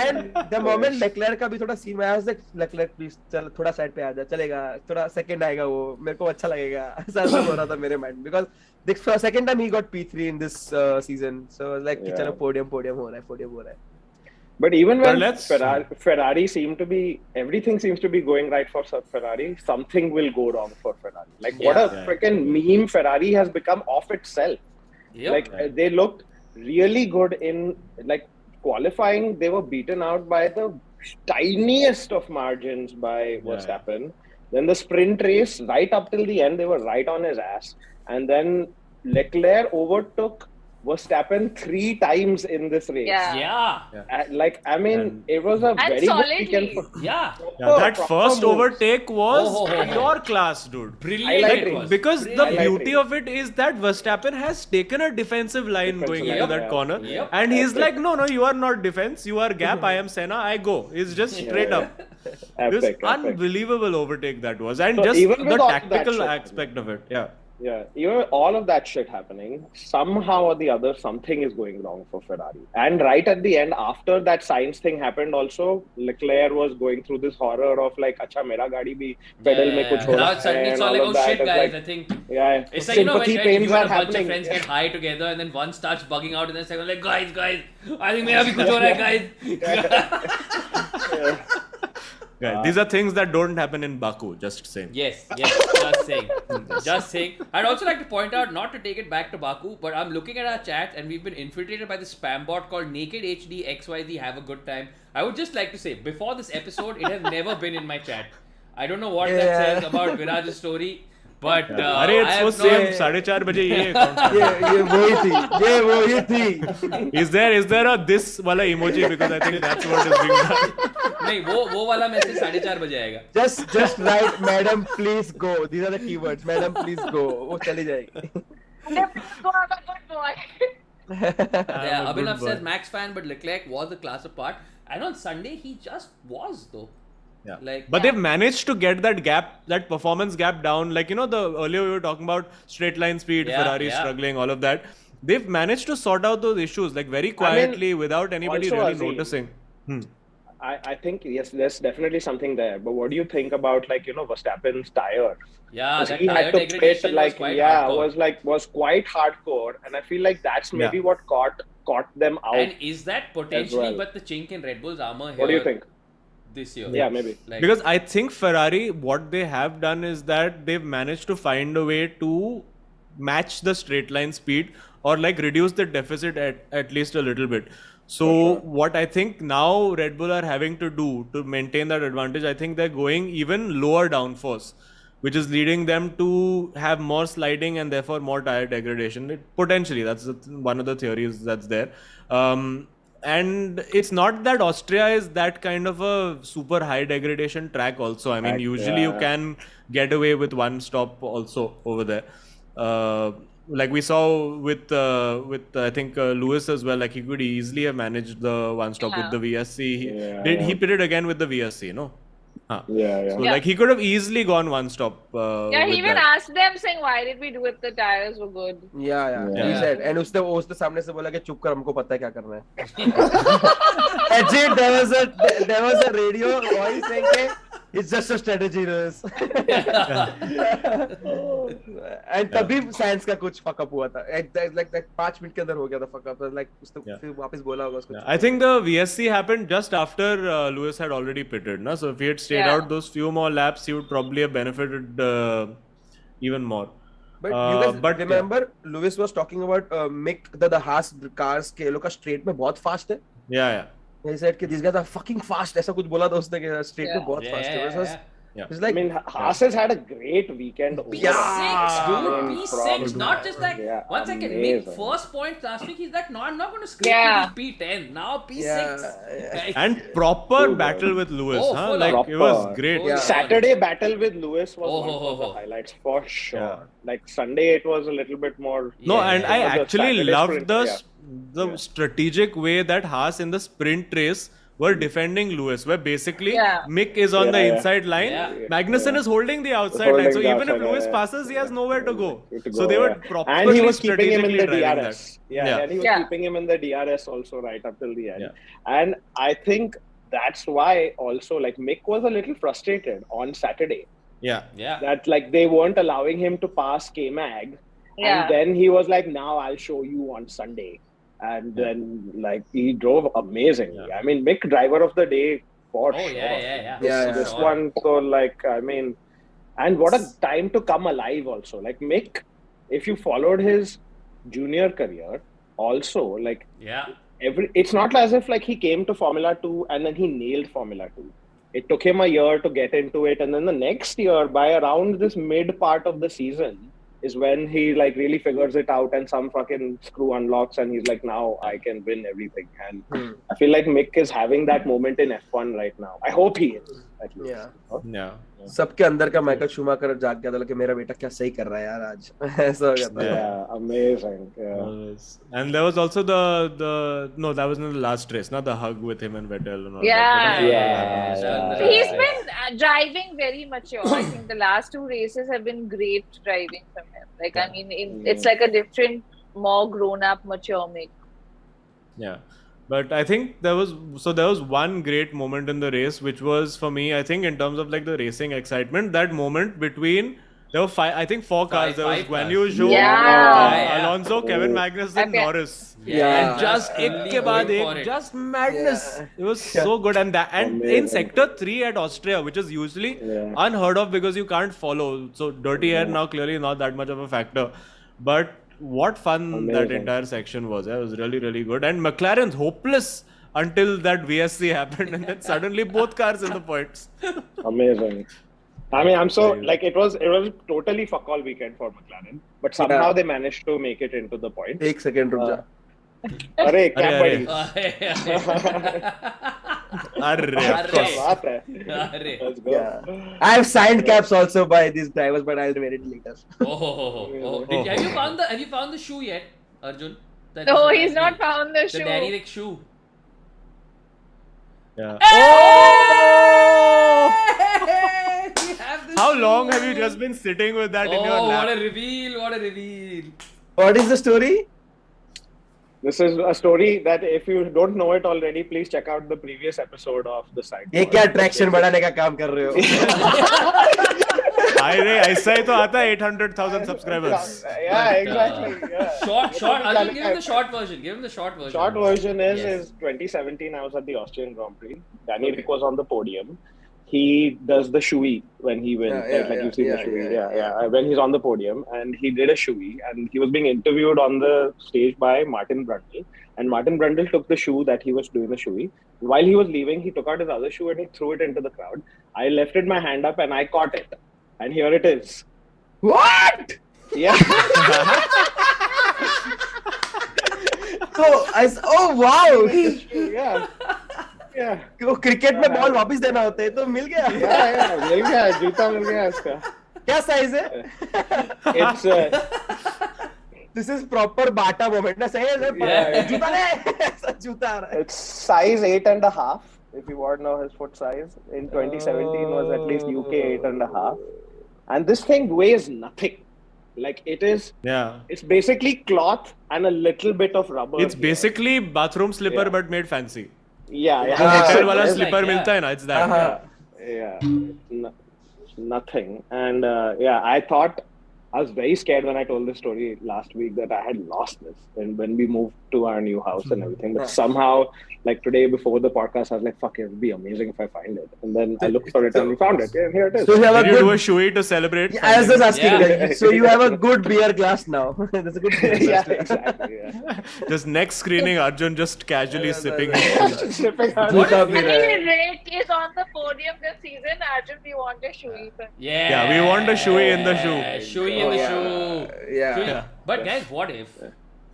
And the moment Leclerc का भी थोड़ा सीन में आया, Leclerc please चल थोड़ा साइड पे आ जा, चलेगा, थोड़ा सेकंड आएगा वो, मेरे को अच्छा लगेगा. ऐसा हो रहा था मेरे mind, because the second time he got P3 in this season, so I was like कि चलो podium हो रहा है. But even when Ferrari seemed to be, everything seems to be going right for Ferrari, something will go wrong for Ferrari. Like what a freaking meme Ferrari has become of itself. Like they looked really good in like qualifying. They were beaten out by the tiniest of margins by Verstappen. Then the sprint race, right up till the end, they were right on his ass. And then Leclerc overtook Verstappen 3 times in this race. Like, I mean, it was a very good weekend for that first overtake was pure class, dude. Brilliant. Because the beauty of it is that Verstappen has taken a defensive line going into that corner. And he's like, no, you are not defense, you are gap, I am Senna, I go. It's just straight up. It was unbelievable overtake that was. And so just the tactical aspect of it. Yeah, even all of that shit happening, somehow or the other, something is going wrong for Ferrari. And right at the end, after that science thing happened also, Leclerc was going through this horror of like, acha, mera gaadi bhi pedal mein kuch ho raha hai. Now suddenly it's all like, oh shit guys, I think. It's like, you know, when you and a bunch of friends get high together and then one starts bugging out and then second like, guys, I think mera bhi kuch ho raha hai, guys. Guys, these are things that don't happen in Baku, just saying. Yes, just saying. I'd also like to point out, not to take it back to Baku, but I'm looking at our chat and we've been infiltrated by this spam bot called Naked HD XYZ Have a Good Time. I would just like to say, before this episode, it has never been in my chat. I don't know what that says about Viraj's story. But it's so same 4:30 बजे ये वही थी. Is there a this वाला emoji, because I think that's what is being done. नहीं वो वाला message 4:30 बजे आएगा. Just write madam please go. These are the keywords. Madam please go. वो चली जाएगी. Abhinav says Max fan, but Leclerc was a class apart. And on Sunday he just was though. Yeah. Like, but they've managed to get that gap, that performance gap down. Like, the earlier we were talking about straight line speed, Ferrari struggling, all of that. They've managed to sort out those issues like very quietly without anybody really noticing. I think yes, there's definitely something there. But what do you think about Verstappen's tire? Yeah, that he tire had to degradation pit, was quite hardcore. was quite hardcore, and I feel like that's maybe what caught them out. And is that potentially but the chink in Red Bull's armor here? What do you think? This year? Yeah, maybe. Because I think Ferrari, what they have done is that they've managed to find a way to match the straight line speed or like reduce the deficit at least a little bit. So what I think now Red Bull are having to do to maintain that advantage, I think they're going even lower downforce, which is leading them to have more sliding and therefore more tire degradation. Potentially, that's one of the theories that's there. And it's not that Austria is that kind of a super high degradation track also. I mean, usually you can get away with one stop also over there. Like we saw with I think Lewis as well, like he could easily have managed the one stop with the VSC. He pitted again with the VSC, no? So like he could have easily gone one stop. He even asked them saying, "Why did we do it? The tires were good." He said, and उसने सामने से बोला कि चुप कर, हमको पता है क्या करना है. Actually, there was a radio voice saying, "It's just a strategy, Lewis." And तभी साइंस का कुछ fuck up हुआ था. Like 5 मिनट के अंदर हो गया था fuck up. Like उसने फिर वापस बोला होगा उसको. I think the VSC happened just after Lewis had already pitted, na? So if he had stayed out those few more laps, he would probably have benefited even more. But you guys remember Lewis was talking about Mick, the Haas cars के लोग का straight में बहुत fast है. Yeah. He said कि these guys are fucking fast. ऐसा कुछ बोला था उसने कि straight में बहुत fast है. It's like, I mean, Haas has had a great weekend. P6, dude. P6. Not just like, one second. Mick first point last week, he's like, no, I'm not going to scrape to this P10. Now P6. And proper battle with Lewis. Like, it was great. Saturday battle with Lewis was one of the highlights for sure. Like Sunday, it was a little bit more. No, and I actually loved the strategic way that Haas in the sprint race were defending Lewis, where basically Mick is on the inside line, Magnussen is holding the outside line, so even if Lewis passes, he has nowhere to go. So they were properly and he was keeping him in the DRS. And he was keeping him in the DRS also right up till the end. And I think that's why also like Mick was a little frustrated on Saturday. That like they weren't allowing him to pass K-Mag, and then he was like, now I'll show you on Sunday. And then, like, he drove amazingly. I mean, Mick, driver of the day for sure. This one, so like, I mean, and what a time to come alive also. Like, Mick, if you followed his junior career, also, like, it's not as if, like, he came to Formula 2 and then he nailed Formula 2. It took him a year to get into it. And then the next year, by around this mid part of the season, is when he like really figures it out and some fucking screw unlocks and he's like, now I can win everything. And I feel like Mick is having that moment in F1 right now. I hope he is. At least. सबके अंदर का Michael Schumacher जाग गया था कि मेरा बेटा क्या सही कर रहा है यार आज. ऐसा हो गया था. Amazing. And there was also no, that was in the last race, not the hug with him and Vettel and all that. He's been driving very mature. I think the last 2 races have been great driving from him. Like I mean, it's like a different, more grown-up, mature Mick. But I think there was one great moment in the race, which was for me, I think in terms of like the racing excitement, that moment between, there were 4 cars. There was Guan Yu Zhou, Alonso, Kevin Magnussen, Norris. And just ek ke baad ek, just madness. It was so good. And in Sector 3 at Austria, which is usually unheard of because you can't follow. So dirty air now clearly not that much of a factor. But what fun that entire section was. It was really, really good. And McLaren's hopeless until that VSC happened, and then suddenly both cars in the points. Amazing. I mean, I'm so like it was totally fuck all weekend for McLaren, but somehow they managed to make it into the point. 1 second, रुक जा. अरे क्या बड़ी. Let's go. I have signed caps also by these drivers, but I'll wear it later. Have you found the shoe yet, Arjun? No, he's not found the shoe. The Danny Rick shoe. Oh! How long have you just been sitting with that in your lap? What a reveal! What a reveal! What is the story? This is a story that if you don't know it already, please check out the previous episode of the Sidepod. ये क्या traction बढ़ाने का काम कर रहे हो? अरे ऐसा ही तो आता है 800,000 subscribers. Yeah, exactly. Yeah. Short. I'll give him the short version. Give him the short version. Short version is Yes. 2017. I was at the Austrian Grand Prix. Danny Ric was on the podium. He does the shoey when he wins. You've seen the shoey. When he's on the podium, and he did a shoey, and he was being interviewed on the stage by Martin Brundle. And Martin Brundle took the shoe that he was doing the shoey. While he was leaving, he took out his other shoe and he threw it into the crowd. I lifted my hand up and I caught it. And here it is. What? Yeah. Oh wow! Yeah. Yeah. वो cricket में ball वापस देना होता है तो मिल गया. मिल गया, जूता मिल गया इसका. क्या साइज है? It's This is proper Bata moment. ना सही है? जूता ले. जूता आ रहा है. it's size 8.5. If you want to know his foot size, in 2017 was at least UK 8.5. And this thing weighs nothing. Like it is. Yeah. It's basically cloth and a little bit of rubber. It's basically bathroom slipper Yeah. but made fancy. Yeah. Hotel वाला It's slipper like, मिलता है ना, it's that. Yeah. Nothing. And I thought I was very scared when I told this story last week that I had lost this when we moved to our new house and everything. But somehow, like today before the podcast, I was like, fuck, it would be amazing if I find it. And then I looked for it and we found it. And here it is. So you have Did a you do a good. shoey to celebrate? I was just asking. Yeah. Like, so you have a good beer glass now. That's a good beer Yeah, glass. exactly. Yeah. Just next screening, Arjun just casually sipping. Sipping on What it. if Danny Ric is on the podium this season. Arjun, we want a shoey. Yeah. We want a shoey in the shoe. Shoey in the shoe. Yeah. Shoey. But guys, what if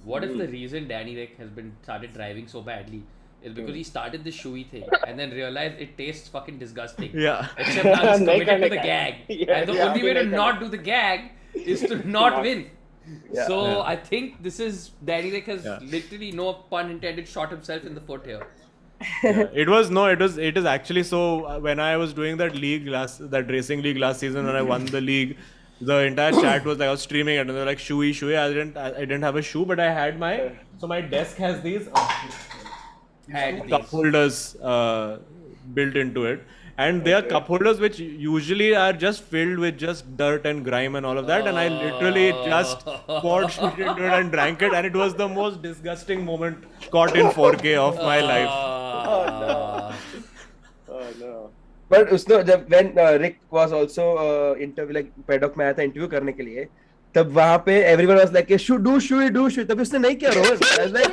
the reason Danny Ric has been started driving so badly is because he started the shoey thing and then realized it tastes fucking disgusting. Yeah. Except now he's Neck committed to and the neck. gag. Yeah, And the yeah, only way to neck and not do the gag is to not win. Yeah. So Yeah. I think this is Danny Ric has Yeah. literally, no pun intended, shot himself in the foot here. Yeah. It is actually so when I was doing that racing league last season when I won the league, the entire chat was like, I was streaming it and they're like, shoey. I didn't have a shoe, but I had my desk has these cup holders built into it. And they are cup holders which usually are just filled with just dirt and grime and all of that. And I literally just poured shit into it and drank it. And it was the most disgusting moment caught in 4K of my life. Oh no. But उसने when Rick was also interview like Paddock में आया था interview करने के लिए, तब वहाँ पे everyone was like, do shoey. तभी उसने नहीं किया रोज. I was like,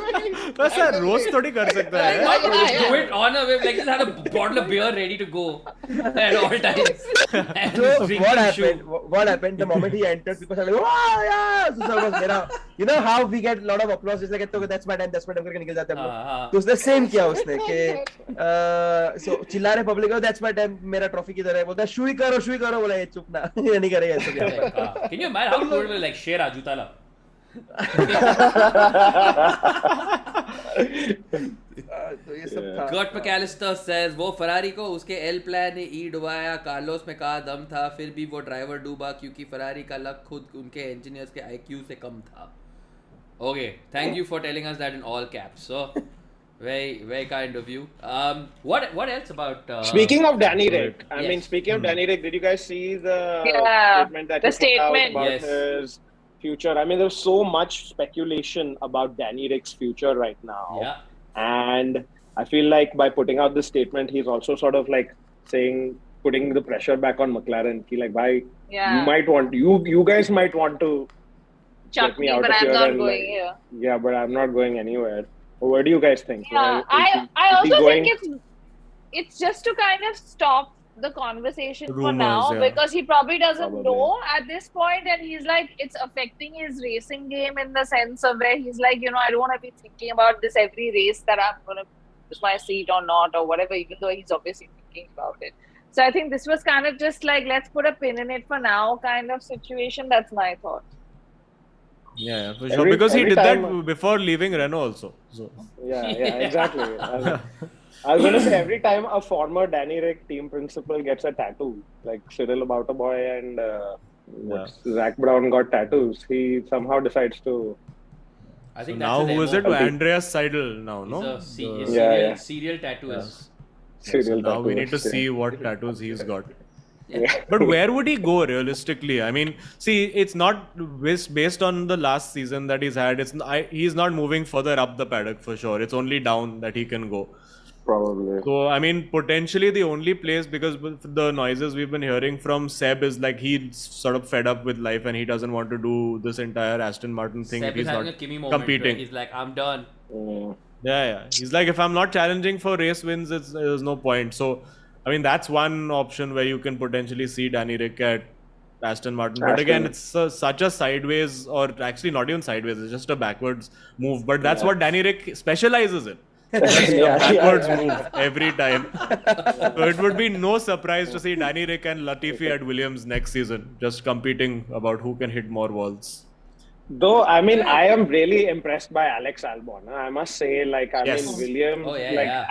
बस यार रोज थोड़ी कर सकता है. Why would you do it on a wave? Like, just had a bottle of beer ready to go at all times. And so drink what the happened? shoe. What happened? The moment he entered, people started like, "Wow, yeah!" So that was मेरा, you know how we get a lot of applause, just like, "Okay, that's my time करके निकल जाते हैं हम लोग." तो उसने same किया उसने कि so चिल्ला रहे public, "Oh, that's my time, मेरा trophy किधर है?" बोलता है, "shoey करो." बोला, "ये चुप ना, ये नहीं करेगा ऐसे क्या?" Can you imagine how cool will like Shera Jutala? तो ये सब था. Kurt McAllister says वो फरारी को उसके एल प्लान ने ई डुबाया, कार्लोस में कहा दम था, फिर भी वो ड्राइवर डूबा क्योंकि फरारी का लक खुद उनके इंजीनियर्स के IQ से कम था. Okay, thank you for telling us that in all caps. So very kind of you. What else about Speaking of Danny Ric, I Yes. mean, speaking of Danny Ric, did you guys see the Yeah, statement that the he put out statement. about Yes. his future? I mean, there's so much speculation about Danny Ric's future right now. Yeah. And I feel like by putting out this statement, he's also sort of like putting the pressure back on McLaren. Like, you guys might want to Chuck get me me, out but of I'm here not and, going like, here. Yeah, but I'm not going anywhere. What do you guys think? Yeah, Is I he also going- think it's just to kind of stop the conversation for Rumors, now yeah. because he probably doesn't Probably. know at this point, and he's like, it's affecting his racing game in the sense of where he's like, I don't want to be thinking about this every race that I'm going to lose my seat or not or whatever, even though he's obviously thinking about it. So I think this was kind of just like, let's put a pin in it for now kind of situation. That's my thought. Yeah, for sure. Because he every did time- that before leaving Renault also. So. Yeah, exactly. I was going to say, every time a former Danny Rick team principal gets a tattoo, like Cyril Aboutaboy and Zach Brown got tattoos, he somehow decides to. I think So that's now his who is MO. it? Andreas Seidel now, He's no? a serial tattooist. Serial Now we need to tattooist, see what tattoos he's got. Yeah. But where would he go realistically? I mean, see, it's not based on the last season that he's had. He's not moving further up the paddock for sure. It's only down that he can go. Probably. So, I mean, potentially the only place, because the noises we've been hearing from Seb is like he's sort of fed up with life and he doesn't want to do this entire Aston Martin thing Seb if he's is having not a Kimi moment competing. where he's like, I'm done. Yeah. He's like, if I'm not challenging for race wins, there's no point. So, I mean, that's one option where you can potentially see Danny Rick at Aston Martin. But again, it's such a sideways, or actually not even sideways, it's just a backwards move. But that's what Danny Rick specializes in. Just a backwards move every time. So it would be no surprise to see Danny Rick and Latifi at Williams next season, just competing about who can hit more walls. Though, I mean, I am really impressed by Alex Albon. I must say, like, I mean, Williams,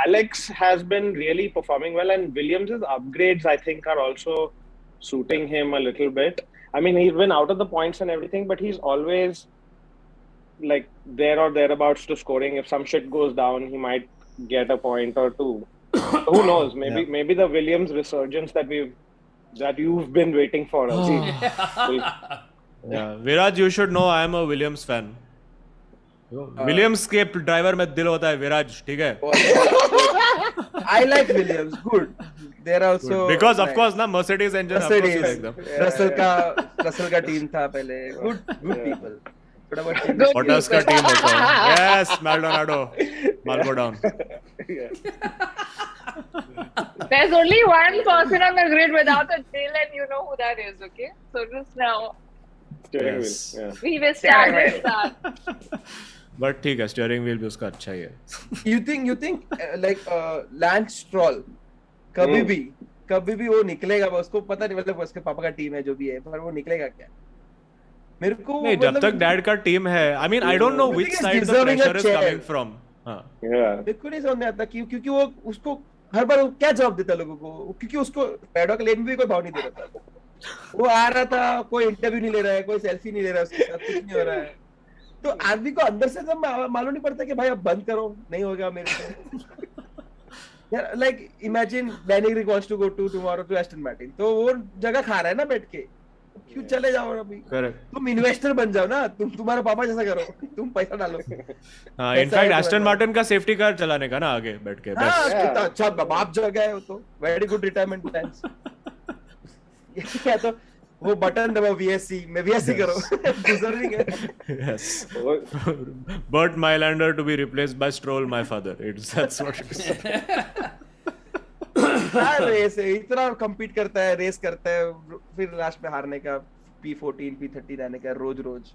Alex has been really performing well, and Williams' upgrades, I think, are also suiting him a little bit. I mean, he's been out of the points and everything, but he's always like there or thereabouts to scoring. If some shit goes down, he might get a point or two. Who knows? Maybe the Williams resurgence that you've been waiting for. Yeah, Viraj, you should know I am a Williams fan. Williams के driver में दिल होता है विराज, ठीक है? I like Williams. Good. They're also because of course ना Mercedes engine. Mercedes. Of course you like them. Russell का team था पहले. Good people. Bottas का team also. Yes, Maldonado. Malbo down. There's only one person on the grid without a tail, and you know who that is, okay? So just now. Steering wheel. Yeah. We will start. But ठीक है, steering wheel भी उसका अच्छा ही है. You think like Lance Stroll कभी भी वो निकलेगा, उसको पता नहीं, मतलब उसके पापा का टीम है जो भी है, पर वो निकलेगा क्या? मेरे को नहीं, जब तक डैड का टीम है, I mean I don't know which side the pressure is coming from. देखो नहीं समझ में आता क्योंकि वो उसको हर बार क्या जवाब देता लोगों को, क्योंकि उसको पैडॉक लेन भी कोई भाव नहीं दे रहा था. वो आ रहा था, कोई इंटरव्यू नहीं ले रहा है, कोई सेल्फी नहीं ले रहा है, उसके साथ कुछ नहीं हो रहा है. तो आदमी को अंदर से मालूम नहीं पड़ता कि भाई अब बंद करो, नहीं होगा मेरे से. यार like imagine Danny Ric wants to go tomorrow to Aston Martin, तो वो जगह खा रहा है ना बैठ के, क्यों चले जाओ अभी? तुम इन्वेस्टर बन जाओ ना, तुम्हारे पापा जैसा करो, तुम पैसा डालो. हाँ, इनफैक्ट एस्टन मार्टिन का सेफ्टी कार चलाने का ना आगे बैठ के. कितना अच्छा बाप जगह है वो, तो वेरी गुड रिटायरमेंट प्लान्स. क्या तो वो बटन दबाओ VSC में VSC करो. डिजर्विंग है. Yes. Bert Mylander to be replaced by Stroll, my father. That's what it is. Race है, इतना कम्पीट करता है, रेस करता है, फिर लास्ट में हारने का, P14 P13 आने का रोज.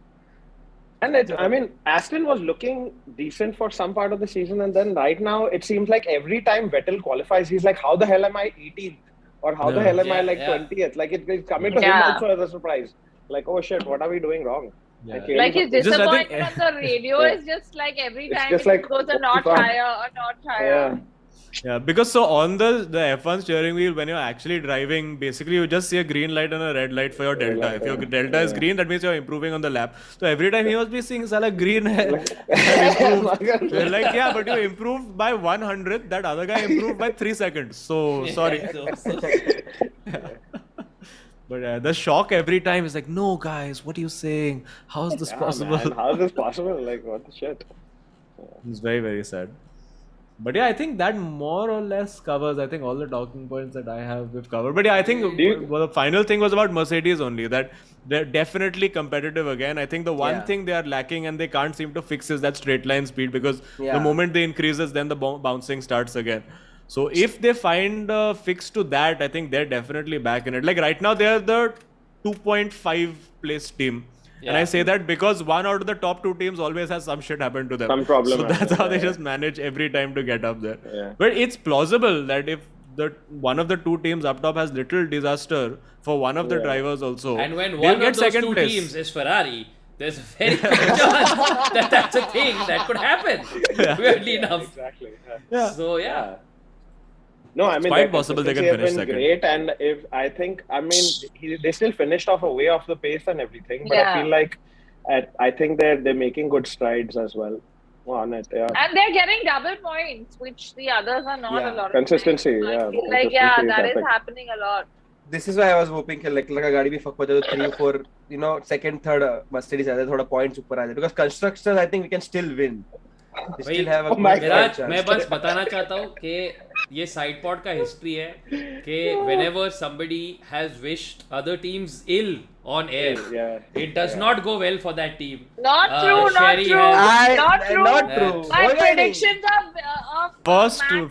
And I mean, Aston was looking decent for some part of the season, and then right now it seems like every time Vettel qualifies, he's like, how the hell am I 18th? Or how the hell am I like 20th? Like it's coming to him also as a surprise. Like, oh shit, what are we doing wrong? Like his disappointment on the radio is just like every time it like, goes a notch higher. Yeah, because so on the F1 steering wheel, when you're actually driving, basically you just see a green light and a red light for your delta. If your delta is green, that means you're improving on the lap. So every time he must be seeing Sala green hai. You're like, yeah, but you improved by 100, that other guy improved by 3 seconds. So sorry. But the shock every time is like, no guys, what are you saying? How is this possible? Man, how is this possible? Like, what the shit? It's very, very sad. But yeah, I think that more or less covers, I think, all the talking points that I have we've covered. But yeah, I think the final thing was about Mercedes only, that they're definitely competitive again. I think the one thing they are lacking and they can't seem to fix is that straight line speed, because the moment they increases, then the bouncing starts again. So if they find a fix to that, I think they're definitely back in it. Like right now, they're the 2.5 place team. Yeah. And I say that because one out of the top 2 teams always has some shit happen to them. Some problem. So that's how they just manage every time to get up there. Yeah. But it's plausible that if one of the 2 teams up top has little disaster for one of the drivers also, and when one of those 2 teams is Ferrari, there's a very good chance that that's a thing that could happen. Weirdly enough. Exactly. Yeah. So yeah. No, I mean, quite their possible they can consistency finish have been second. great, and they still finished off way off the pace and everything. But I feel like, I think they're making good strides as well on it. Yeah. And they're getting double points, which the others are not a lot. Consistency, of yeah. I feel like that is happening a lot. This is why I was hoping कि Leclerc का गाड़ी भी fuck हो जाए तो 3 or 4 second third Mercedes आ जाए थोड़ा points ऊपर आ जाए because constructors I think we can still win. We still have a विराज, मैं बस बताना चाहता हूँ कि ये Sidepod का history है कि whenever somebody has wished other teams ill on air, it does not go well for that team. Not true. Not true. My predictions of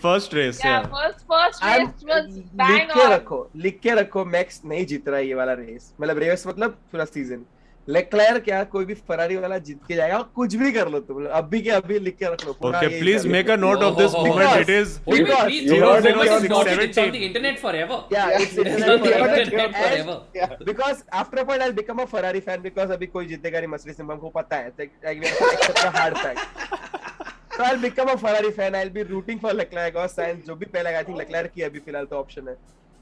first race. First race was bang on. लिख के रखो Max नहीं जीत रहा है ये वाला race मतलब race मतलब पूरा सीजन Leclerc क्या कोई भी Ferrari वाला जीत के जाएगा कुछ भी कर लो तुम अभी के अभी लिख के रख लो Okay, please make a note of this moment. It is it's on the internet forever. Yeah, it's internet forever. Because after a point I'll become a Ferrari fan because अभी कोई जीतेगा नहीं Mercedes हमको पता है like we accept a hard fact. So I'll become a Ferrari fan. I'll be rooting for Leclerc और Sainz जो भी पहले I think Leclerc की अभी फिलहाल तो ऑप्शन है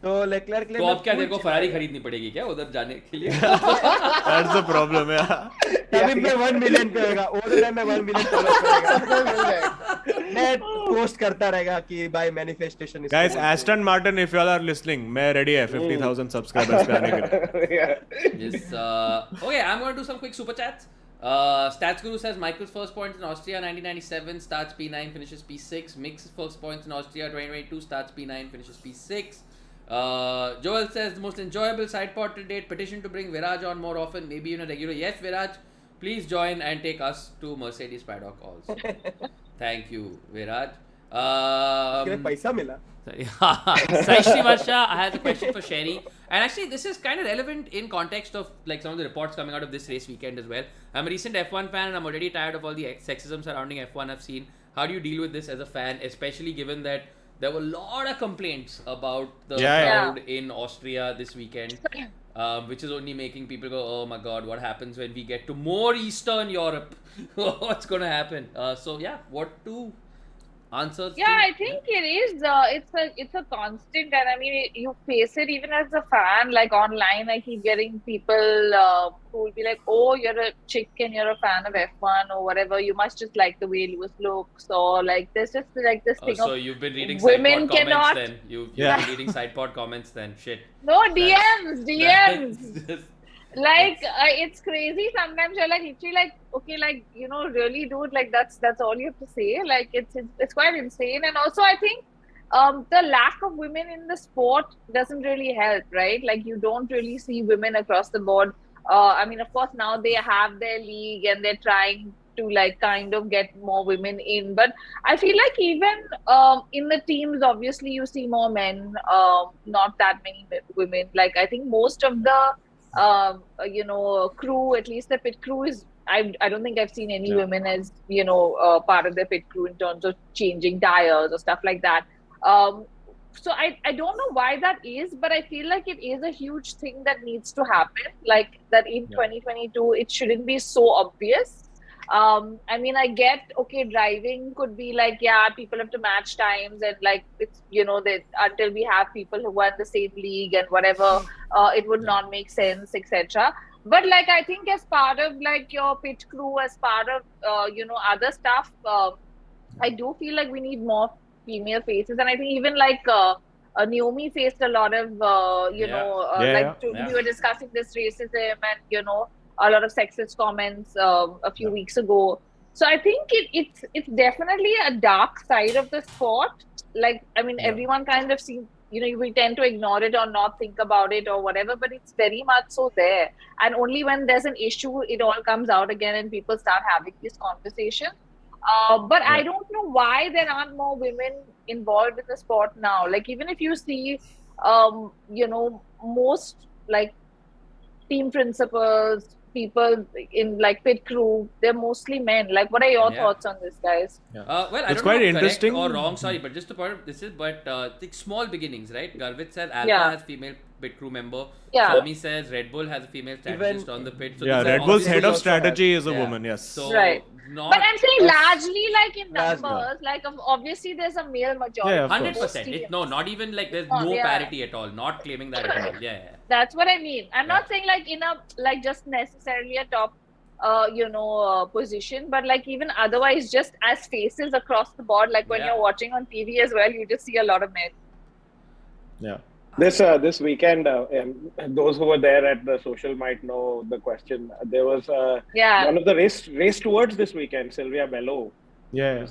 तो Leclerc के लिए तो अब क्या तेरे को Ferrari खरीदनी पड़ेगी क्या उधर जाने के लिए? That's the problem, तभी मैं 1 million करेगा ओवर में 1 million करेगा मैं पोस्ट करता रहेगा कि by manifestation Guys, Aston Martin, if you all are listening, मैं ready है 50,000 subscribers पे आने के लिए. Yes. Okay, I'm going to do some quick super chats. Stats Guru says Michael's first points in Austria 1997 starts P9 finishes P6. Mick's first points in Austria 2022 starts P9 finishes P6. Joel says the most enjoyable Sidepod to date. Petition to bring Viraj on more often, maybe even a regular. Yes, Viraj, please join and take us to Mercedes Paddock also. Thank you, Viraj. पैसा मिला. Saishri Varsha has a question for Sherry, and actually this is kind of relevant in context of like some of the reports coming out of this race weekend as well. I'm a recent F1 fan and I'm already tired of all the sexism surrounding F1 I've seen. How do you deal with this as a fan, especially given that there were a lot of complaints about the crowd in Austria this weekend, which is only making people go, oh my god, what happens when we get to more Eastern Europe? What's going to happen? So yeah, what to answers? Yeah, I think it is. It's a constant, and I mean, you face it even as a fan. Like online, I keep getting people who will be like, "Oh, you're a chick and you're a fan of F1 or whatever. You must just like the way Lewis looks." Or like, there's just like this thing so of you've been reading women Sidepod cannot. Comments then. You've been reading Sidepod comments then. Shit. No, DMs. Like it's crazy. Sometimes you're like literally like, okay, like really, dude, like that's all you have to say. Like it's quite insane. And also, I think the lack of women in the sport doesn't really help, right? Like you don't really see women across the board. I mean, of course, now they have their league and they're trying to like kind of get more women in. But I feel like even in the teams, obviously, you see more men, not that many women. Like I think most of the crew, at least the pit crew is, I don't think I've seen any women as, part of the pit crew in terms of changing tires or stuff like that. So I don't know why that is, but I feel like it is a huge thing that needs to happen. Like that in 2022, it shouldn't be so obvious. I mean, I get, okay, driving could be like, yeah, people have to match times and like, it's, that until we have people who are in the same league and whatever, it would not make sense, etc. But like, I think as part of like your pit crew, as part of, other stuff, I do feel like we need more female faces. And I think even like, Naomi faced a lot of, we were discussing this racism and, a lot of sexist comments a few weeks ago. So I think it's definitely a dark side of the sport. Like, I mean, everyone kind of seems, we tend to ignore it or not think about it or whatever, but it's very much so there. And only when there's an issue, it all comes out again and people start having this conversation. But I don't know why there aren't more women involved in the sport now. Like, even if you see, most like team principals, people in like pit crew, they're mostly men. Like, what are your thoughts on this, guys? Well, I don't know if interesting or wrong, sorry, but just the point of this is, but it's small beginnings, right? Garvit said Alpha has female pit crew member. Yeah. Swami says Red Bull has a female strategist on the pit. So Yeah, these are Red Bull's obviously head of also strategy is a yeah. woman, yes. So Right. not But I'm saying Yes. largely like in Largely. numbers, like obviously there's a male majority. Yeah, of course. 100%. No, not even like there's no Yeah. parity at all. Not claiming that at all. Yeah. That's what I mean. I'm Yeah. not saying like in a like just necessarily a top position, but like even otherwise just as faces across the board, like when Yeah. you're watching on TV as well, you just see a lot of men. Yeah. This weekend, and those who were there at the social might know the question. There was Yeah. one of the race towards this weekend, Silvia Bello. Yeah.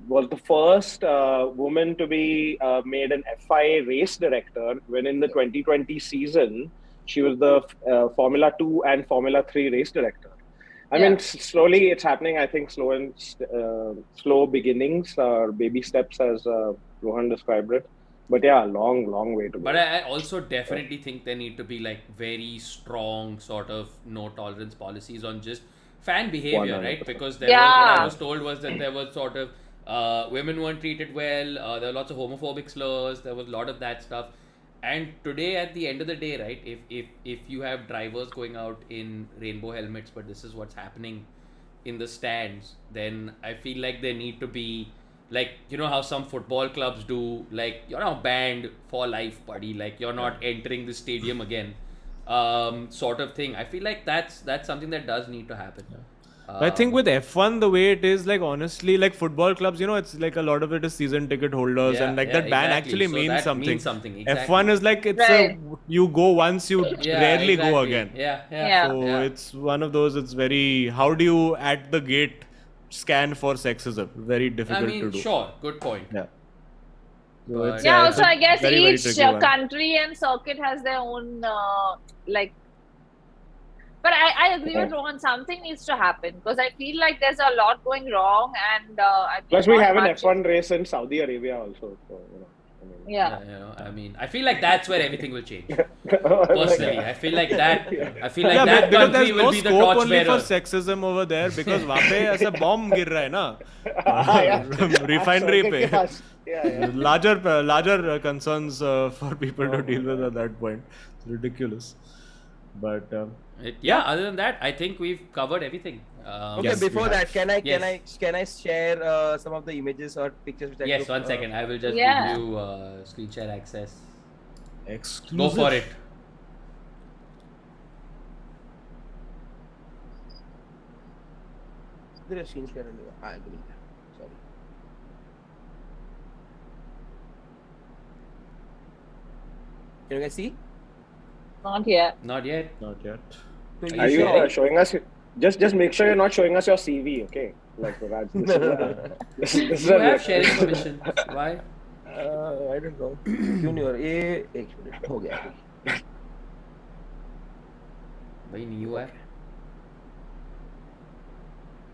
Was the first woman to be made an FIA race director when in the 2020 season she was the Formula 2 and Formula 3 race director. I mean, slowly it's happening. I think slow beginnings or baby steps, as Rohan described it. But yeah, long way to go. But I also definitely think there need to be like very strong sort of no tolerance policies on just fan behavior, 100%. right? Because what I was told was that there was sort of women weren't treated well, there were lots of homophobic slurs, there was a lot of that stuff. And today, at the end of the day, right, if you have drivers going out in rainbow helmets, but this is what's happening in the stands, then I feel like there need to be, like, you know how some football clubs do, like, you're now banned for life, buddy, like, you're not entering the stadium again, sort of thing. I feel like that's something that does need to happen. I think with F1, the way it is, like, honestly, like football clubs, you know, it's like a lot of it is season ticket holders, and like that ban actually So means that something. means something. Exactly. F1 is like, it's you go once, you rarely go again. Yeah. So it's one of those, it's very, how do you at the gate scan for sexism? Very difficult to do. Sure, good point. Yeah. So But- it's, Yeah, it's also a I guess very, very each tricky one. country and circuit has their own like. But I agree with Rohan. Something needs to happen because I feel like there's a lot going wrong, and I think Plus, we not have an much F1 race in Saudi Arabia also. So, Yeah. You know, I mean, I feel like that's where everything will change. Personally, I feel like that. I feel like that because country there's will no be the scope torch only for bearer. sexism over there because वहाँ पे ऐसा bomb गिर रहा है ना refinery पे larger concerns for people to deal with at that point. It's ridiculous, but Other than that, I think we've covered everything. Okay, Yes, before we that, Yes. can I share some of the images or pictures which I Yes, took? 1 second. I will just Yeah. give you screen share access. exclusive. Go for it. There is screen share. I agree. Sorry. Can you guys see? Not yet. Not yet. Not yet. So Are you sure? showing us? Just make sure you're not showing us your CV, okay? Like Viraj, this is You a have sharing permission. Why? I don't know. Junior, एक minute हो गया. भाई नहीं हुआ है.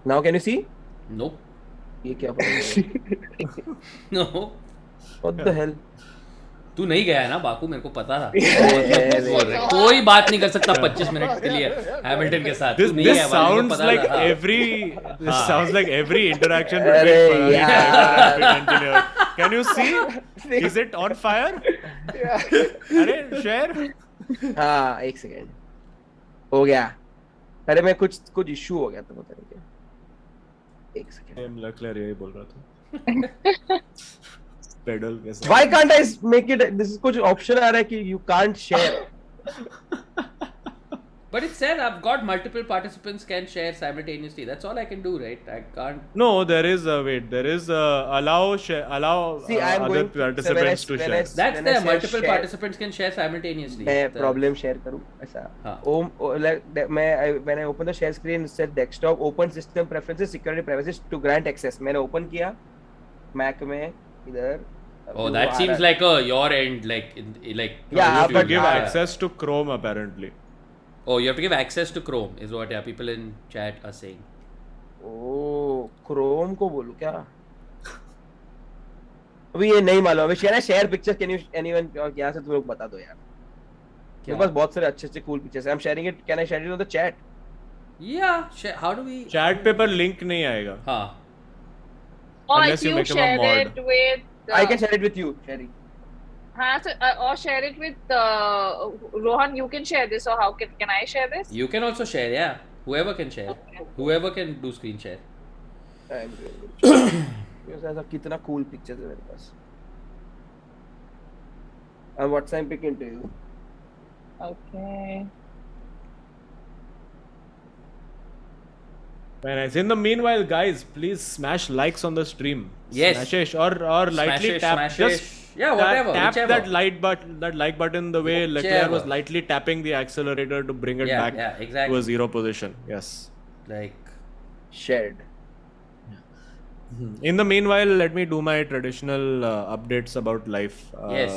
Now can you see? Nope. ये क्या पता? No. What the hell? तू नहीं गया है ना बाकू, मेरे को पता था. कोई बात नहीं कर सकता 25 मिनट के लिए हैमिल्टन के साथ. This sounds like every interaction between Ferrari driver and pit engineer. Can you see? Is it on fire? अरे share. हाँ एक सेकेंड हो गया. अरे मैं कुछ इशू हो गया था पता नहीं क्या. एक सेकेंड. Leclerc यही बोल रहा था. Pedal के साथ. Why can't I make it? This is कुछ option आ रहा है कि you can't share. But it said I've got multiple participants can share simultaneously. That's all I can do, right? I can't. No, there is allow See, I am other going participants to share. That's there. Multiple participants can share simultaneously. मैं problem share करूँ ऐसा. When I open the share screen, it said desktop, open system preferences, security privacy to grant access. मैंने open किया Mac में इधर. Oh, that seems like your end, like. Yeah, To but give access to Chrome apparently. Oh, you have to give access to Chrome, is what people in chat are saying. Oh, Chrome को बोलूँ क्या? अभी ये नहीं मालूम. अभी share share pictures. Can you anyone यहाँ से तुम लोग बता दो यार. मेरे पास बहुत सारे अच्छे cool pictures हैं. I'm sharing it. Can I share it on the chat? Yeah, how do we? Chat पे पर link नहीं आएगा. Or Unless if you you make him a share mod. it with. I can share it with you, Sherry. Or share it with Rohan. You can share this, or how can I share this? You can also share, yeah. Whoever can share. Okay. Whoever can do screen share. I'm because ऐसा कितना cool pictures है मेरे पास. I'm WhatsApp into you. Okay. Very nice. In the meanwhile, guys, please smash likes on the stream. Yes. Smash-ish or lightly Smash-ish, tap. smash-ish. Just Yeah, whatever. tap whichever. that like button the way Leclerc Whichever. was lightly tapping the accelerator to bring it back exactly. to a zero position. Yes. Like, Shared. In the meanwhile, let me do my traditional updates about life. Yes.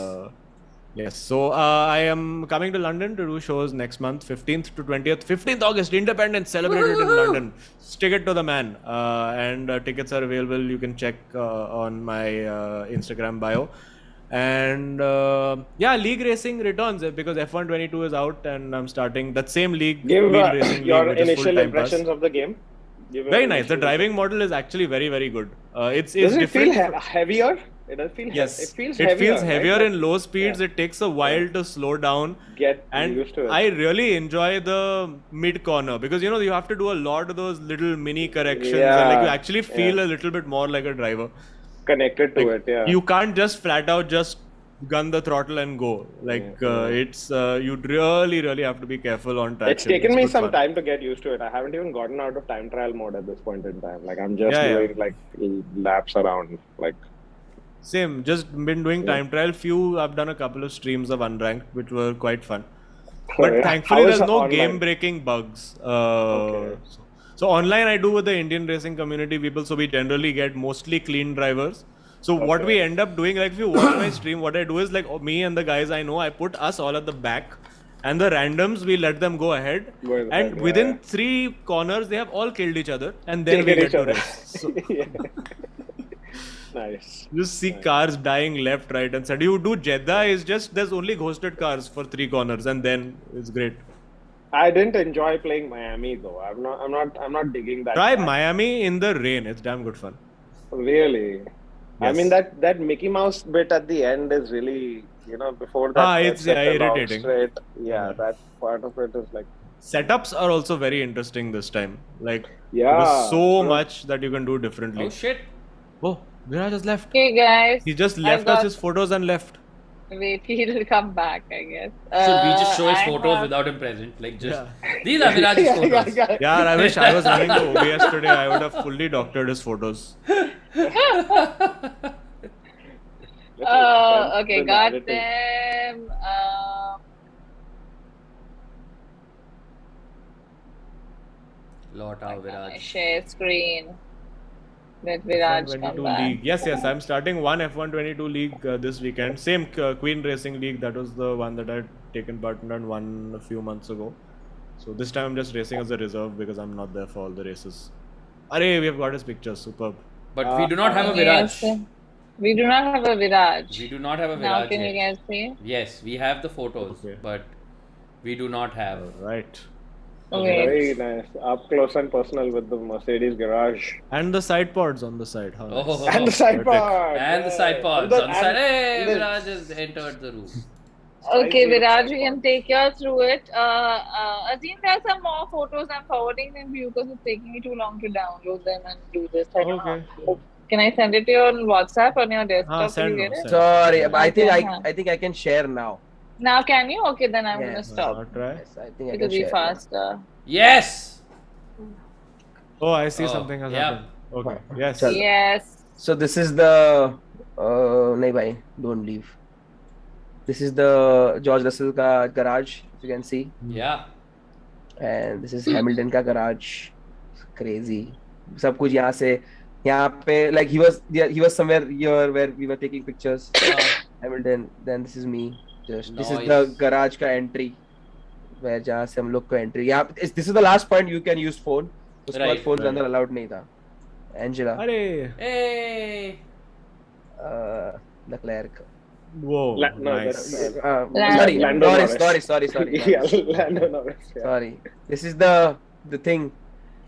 Yes. So I am coming to London to do shows next month, 15th to 20th. 15th August, Independence celebrated in London. Stick it to the man. And tickets are available. You can check on my Instagram bio. And league racing returns because F1 22 is out and I'm starting that same league. Give Wheel Racing your League, which is initial full-time impressions pass. of the game. Very nice. The driving model is actually very, very good. It's Does it different. feel heavier? It does feel Yes, it feels it heavier. feels heavier right? in low speeds. Yeah. It takes a while to slow down. Get And used to it. I really enjoy the mid corner because you have to do a lot of those little mini corrections and Yeah, you actually feel a little bit more like a driver. Connected to it, yeah. You can't just flat out just gun the throttle and go. It's you'd really have to be careful on traction. It's taken me good some fun. time to get used to it. I haven't even gotten out of time trial mode at this point in time. Like I'm just Yeah, doing like laps around. Like Same, just been doing time trial. I've done a couple of streams of Unranked, which were quite fun. But thankfully, How is there's no online? game-breaking bugs. So online, I do with the Indian racing community people. So we generally get mostly clean drivers. So what we end up doing, like if you watch my stream, what I do is like me and the guys I know, I put us all at the back, and the randoms we let them go ahead. And within 3 corners, they have all killed each other, and then we get to race. So nice. you see cars dying left, right, and center. You do Jeddah is just there's only ghosted cars for 3 corners, and then it's great. I didn't enjoy playing Miami though. I'm not digging that. Try track. Miami in the rain. It's damn good fun. Really? I Yes. mean that Mickey Mouse bit at the end is really before that. It's irritating. Straight, that part of it is like. Setups are also very interesting this time. Like Yeah. there's so true. much that you can do differently. oh shit. Oh, Viraj has left. Okay, guys. He just I've left us got- his photos and left. Wait, he'll come back, I guess. Should we just show his I photos have- without him present? Like just these are Viraj's photos. Yeah, I wish I was running the OBS today. I would have fully doctored his photos. Okay, The got narrative. them. Lot out I Viraj. share screen. Let Viraj come F122 back. league. Yes, I'm starting one F1 22 league this weekend. Same Queen Racing League. That was the one that I'd taken part in and won a few months ago. So this time I'm just racing as a reserve because I'm not there for all the races. Arey, we have got his picture. Superb. But we do not have a Yes. Viraj. We do not have a Viraj. We do not have a Now Viraj can you yet. guys see? Yes, we have the photos, Okay. but we do not have. Right. Wait. Very nice. Up close and personal with the Mercedes garage. And the side pods on the side. How nice. Oh. And the side Perfect. pod. And the side pods on the side. Hey, Viraj has entered the room. Okay, Viraj, we can take you through it. Azeem, there are some more photos. I'm forwarding them to you because it's taking me too long to download them and do this. I don't Okay. know. Can I send it to you on WhatsApp on your desktop? send Will you now, get it? send. Sorry, but I think Okay, I think I can share now. Now can you? Okay, then I'm Yeah. gonna stop. I'll try. Yes, I think I It'll can be share. faster. Yes. Oh, I see Oh, something has yeah. happened. Okay. Yes. Chal. Yes. So this is the nahi bhai, don't leave. This is the George Russell ka garage, if you can see, Yeah. and this is Hamilton ka garage. It's crazy. सब कुछ यहाँ पे like he was somewhere here where we were taking pictures. Hamilton. Then this is me. This is the Nice. garage का entry where जहाँ से हम लोग को entry. This is the last point you can use phone. उसके बाद Right, phone अंदर allowed नहीं था. Angela. Arey. Hey. Leclerc. Whoa. No, nice. that's, Sorry, Lando Norris. Norris. Sorry. yeah, Lando Norris. Yeah. Sorry. This is the thing.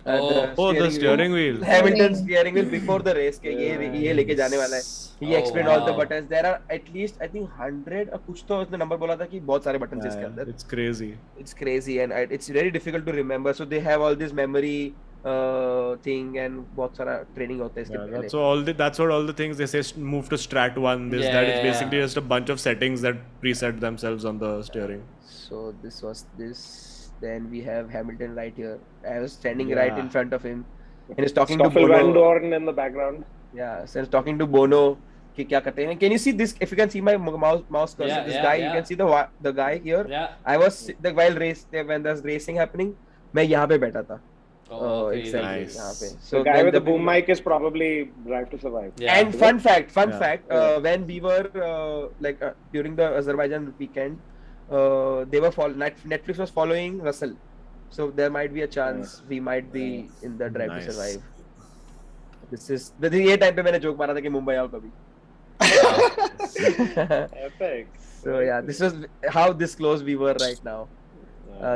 the steering wheel. Hamilton's steering wheel before the race के ये लेके जाने वाला है. He explained all the buttons. There are at least I think 100 कुछ तो उसने number बोला था कि बहुत सारे buttons इसके अंदर. It's crazy. It's crazy and it's very difficult to remember. So they have all this memory thing and बहुत सारा training होता है इसके पहले. That's what all the things they say move to Strat 1. That is basically just a bunch of settings that preset themselves on the steering. So this was this. Then we have Hamilton right here. I was standing right in front of him. And he's talking to Bono. Van Dorn in the background. Yeah, so he's talking to Bono. कि क्या करते हैं? Can you see this? If you can see my mouse cursor, this guy, you can see the guy here. Yeah. I was while when there's racing happening, मैं यहाँ पे बैठा था. Okay, exactly. nice. यहाँ पे. So the guy with the boom mic is probably Drive to Survive. Yeah. And fun fact, when we were during the Azerbaijan weekend, they were Netflix was following Russell, so there might be a chance we might be in the Drive to Survive. This is ये time पे मैंने joke मारा था कि मुंबई आओ कभी. Epic. So yeah, this was how this close we were right now.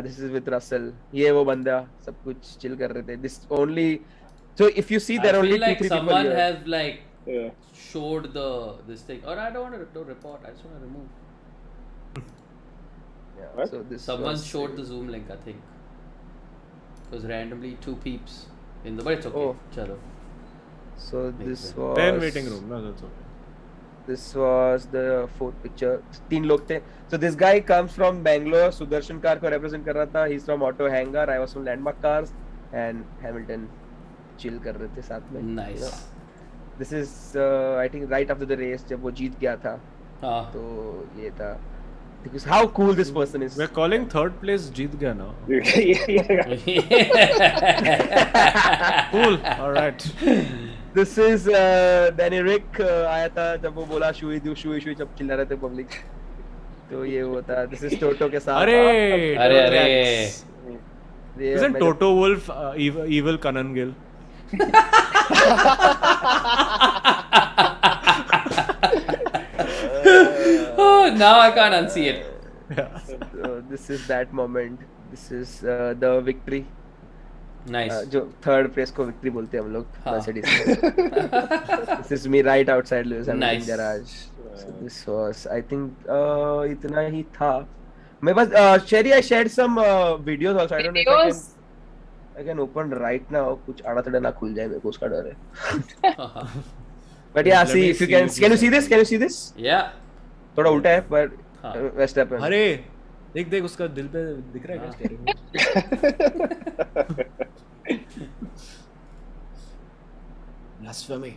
This is with Russell. ये वो बंदा सब कुछ chill कर रहे थे. This only. So if you see there are only 2-3 people here. Someone have showed this thing, or I don't want to report. I just want to remove. Yeah. So this someone showed the Zoom link. I think it was randomly 2 peeps in the. But it's okay. Chalo. So this was. 10 waiting room. No, that's okay. This was the 4th picture. 3 लोग थे. So this guy comes from Bangalore. Sudarshan car को represent कर रहा था. He's from Auto Hangar. I was from Landmark Cars. And Hamilton chill कर रहे थे साथ में. Nice. You know? This is I think right after the race जब वो जीत गया था. तो ये था. Because how cool this person is. We're calling 3rd place जीत गया now. Cool. All right. This is Danny Rick आया था जब वो बोला शुई जब चिल्ला रहे थे पब्लिक. तो ये वो था. This is Toto के साथ. अरे. Isn't Toto Wolff evil Kanan Gill? Oh, now I can't unsee it. Yeah. So this is that moment. This is the victory. Nice. जो 3rd place को victory बोलते हैं हम लोग Mercedes में. This is me right outside Lewis Hamilton garage. So this was I think इतना ही था. मेरे पास Sherry, I shared some videos also. I don't know if I can open right now. कुछ आड़ा तड़ा ना खुल जाए मेरे को उसका डर है. But yeah, see if you can you see this? Can you see this? Yeah. थोड़ा उल्टा है पर Verstappen. अरे देख उसका दिल पे दिख रहा है क्या steering? Blasphemy.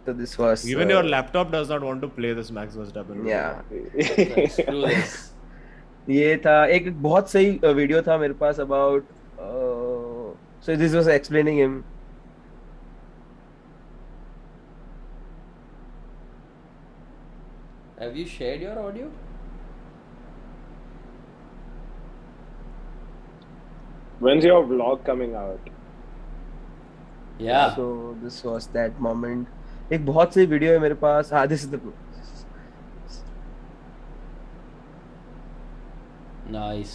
So this was even your laptop does not want to play this Max Verstappen. Yeah. Screw this. ये था एक बहुत सही वीडियो था मेरे पास about so this was explaining him. Have you shared your audio? When's your vlog coming out? Yeah. So this was that moment. एक बहुत सही वीडियो है मेरे पास. हाँ, this is the Nice.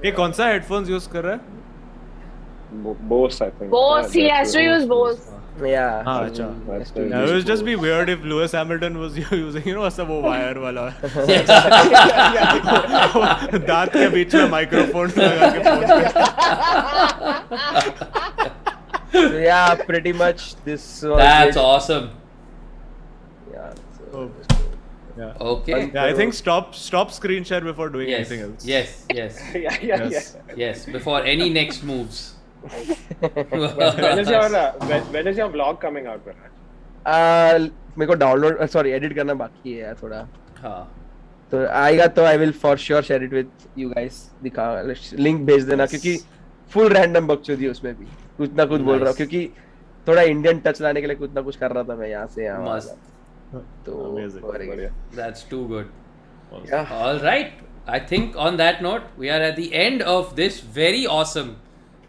ये कौन सा headphones use कर रहा है? Bose, I think. Bose, he has to use Bose. Yeah. हाँ अच्छा. It would just be weird if Lewis Hamilton was using ऐसा वो wire वाला दांत के बीच में microphone लगा के So yeah, pretty much this was That's awesome. Yeah. Oh. Yeah. Okay. Yeah, I think stop screen share before doing anything else. Yes. Yes. Before any next moves. When is your vlog coming out, Viraj? मेरे को download edit करना बाकी है यार थोड़ा. हाँ. तो आएगा तो I will for sure share it with you guys. दिखा लिंक भेज देना क्योंकि फुल रैंडम बकचोदी है उसमें भी. कुछ ना कुछ बोल रहा हूँ क्योंकि थोड़ा इंडियन टच लाने के लिए कुछ ना कुछ कर रहा था मैं यहाँ से यहाँ. Amazing. That's too good. Yeah. All right. I think on that note, we are at the end of this very awesome,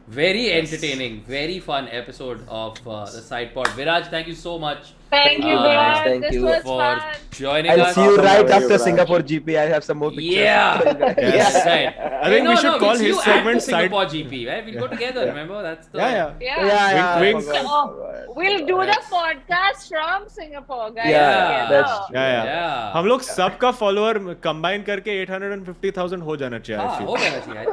very entertaining, very fun episode of the Sidepod. Viraj, thank you so much Thank you, Viraj. Thank This you was for fun. joining I'll us. see you Awesome right having after you, Viraj. Singapore GP. I have some more pictures. Yeah. Yes, right. I think we should call we'll see his you segment at the Singapore GP, right? We'll go together. Remember, that's the Yeah. Yeah. Wink, wink. So, we'll do the podcast from Singapore, guys. Yeah, together. that's Yeah. हम लोग सबका follower combine करके 850,000 हो जाना चाहिए. I हाँ, feel. हो जाना चाहिए.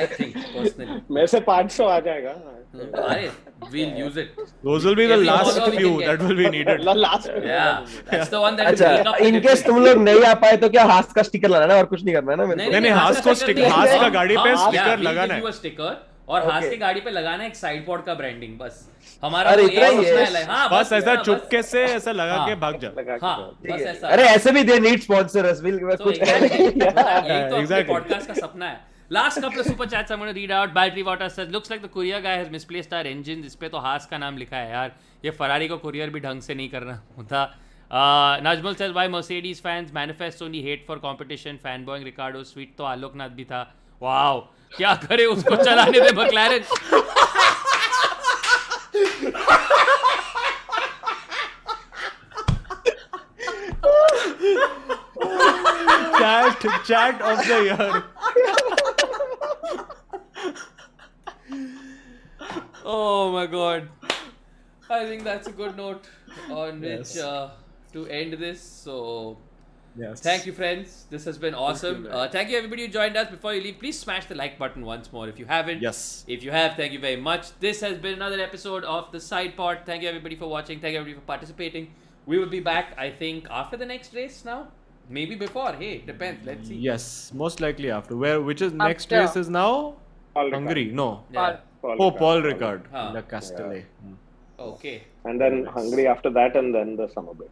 I think personally. मेरे से 500 आ जाएगा. अरे, we'll use it. Those will be the Every last follower we few can get. that will be needed. Last में. Yeah, that's the one that will अच्छा, make up the in case difference. तुम लोग नहीं आ पाए तो क्या हाथ का स्टिकर लगाना है और कुछ नहीं करना है ना मेरे को. नहीं, हाथ को sticker- हाथ का गाड़ी पे sticker we'll लगाना give you है. a sticker और हाथ Okay. की गाड़ी पे लगाना है एक साइड पॉड का ब्रांडिंग बस. हमारा अरे वो इतना एक ही है? उसमें हाँ, बस ऐसा हाँ, चुपके से ऐसा लगा हाँ. के भाग जा. लगा के हाँ, जाओ. बस ठीक है. ऐसा. अरे ऐसे भी they need sponsor will So कुछ exactly. यही तो अपने Exactly. podcast का सपना है. Last couple of super chats I'm going to read out. Battery Water says, looks like the courier guy has misplaced our engines. इस पे तो हास का नाम लिखा है यार. ये फरारी को courier भी ढंग से नहीं करना होता. Najmul says, why Mercedes fans manifest only hate for competition. Fanboying Ricciardo sweet तो आलोकनाथ भी था. Wow. क्या करे उसको चलाने दे McLaren. Chat of the year. Oh my god. I think that's a good note on which to end this. So, Yes. thank you, friends. This has been awesome. Thank you, everybody who joined us. Before you leave, please smash the like button once more if you haven't. Yes. If you have, thank you very much. This has been another episode of the Sidepod. Thank you, everybody, for watching. Thank you, everybody, for participating. We will be back, I think, after the next race now. Maybe before. Hey, depends. Let's see. Yes, most likely after. Which is next After. race is now? Paul Hungary. Ricard. No. Yeah. Oh, Paul Ricard. Huh. La Castellet. Okay. And then Hungary after that, and then the summer break.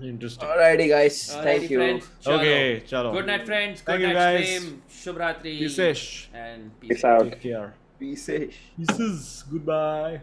Interesting. Alrighty guys, Alrighty, thank you. friends. Chalo. Okay, chalo. Good night, friends. Thank Good you, night, guys. stream. Shubh Ratri. Peace-ish. And Peace out. Take care. Peace. Pieces. Goodbye.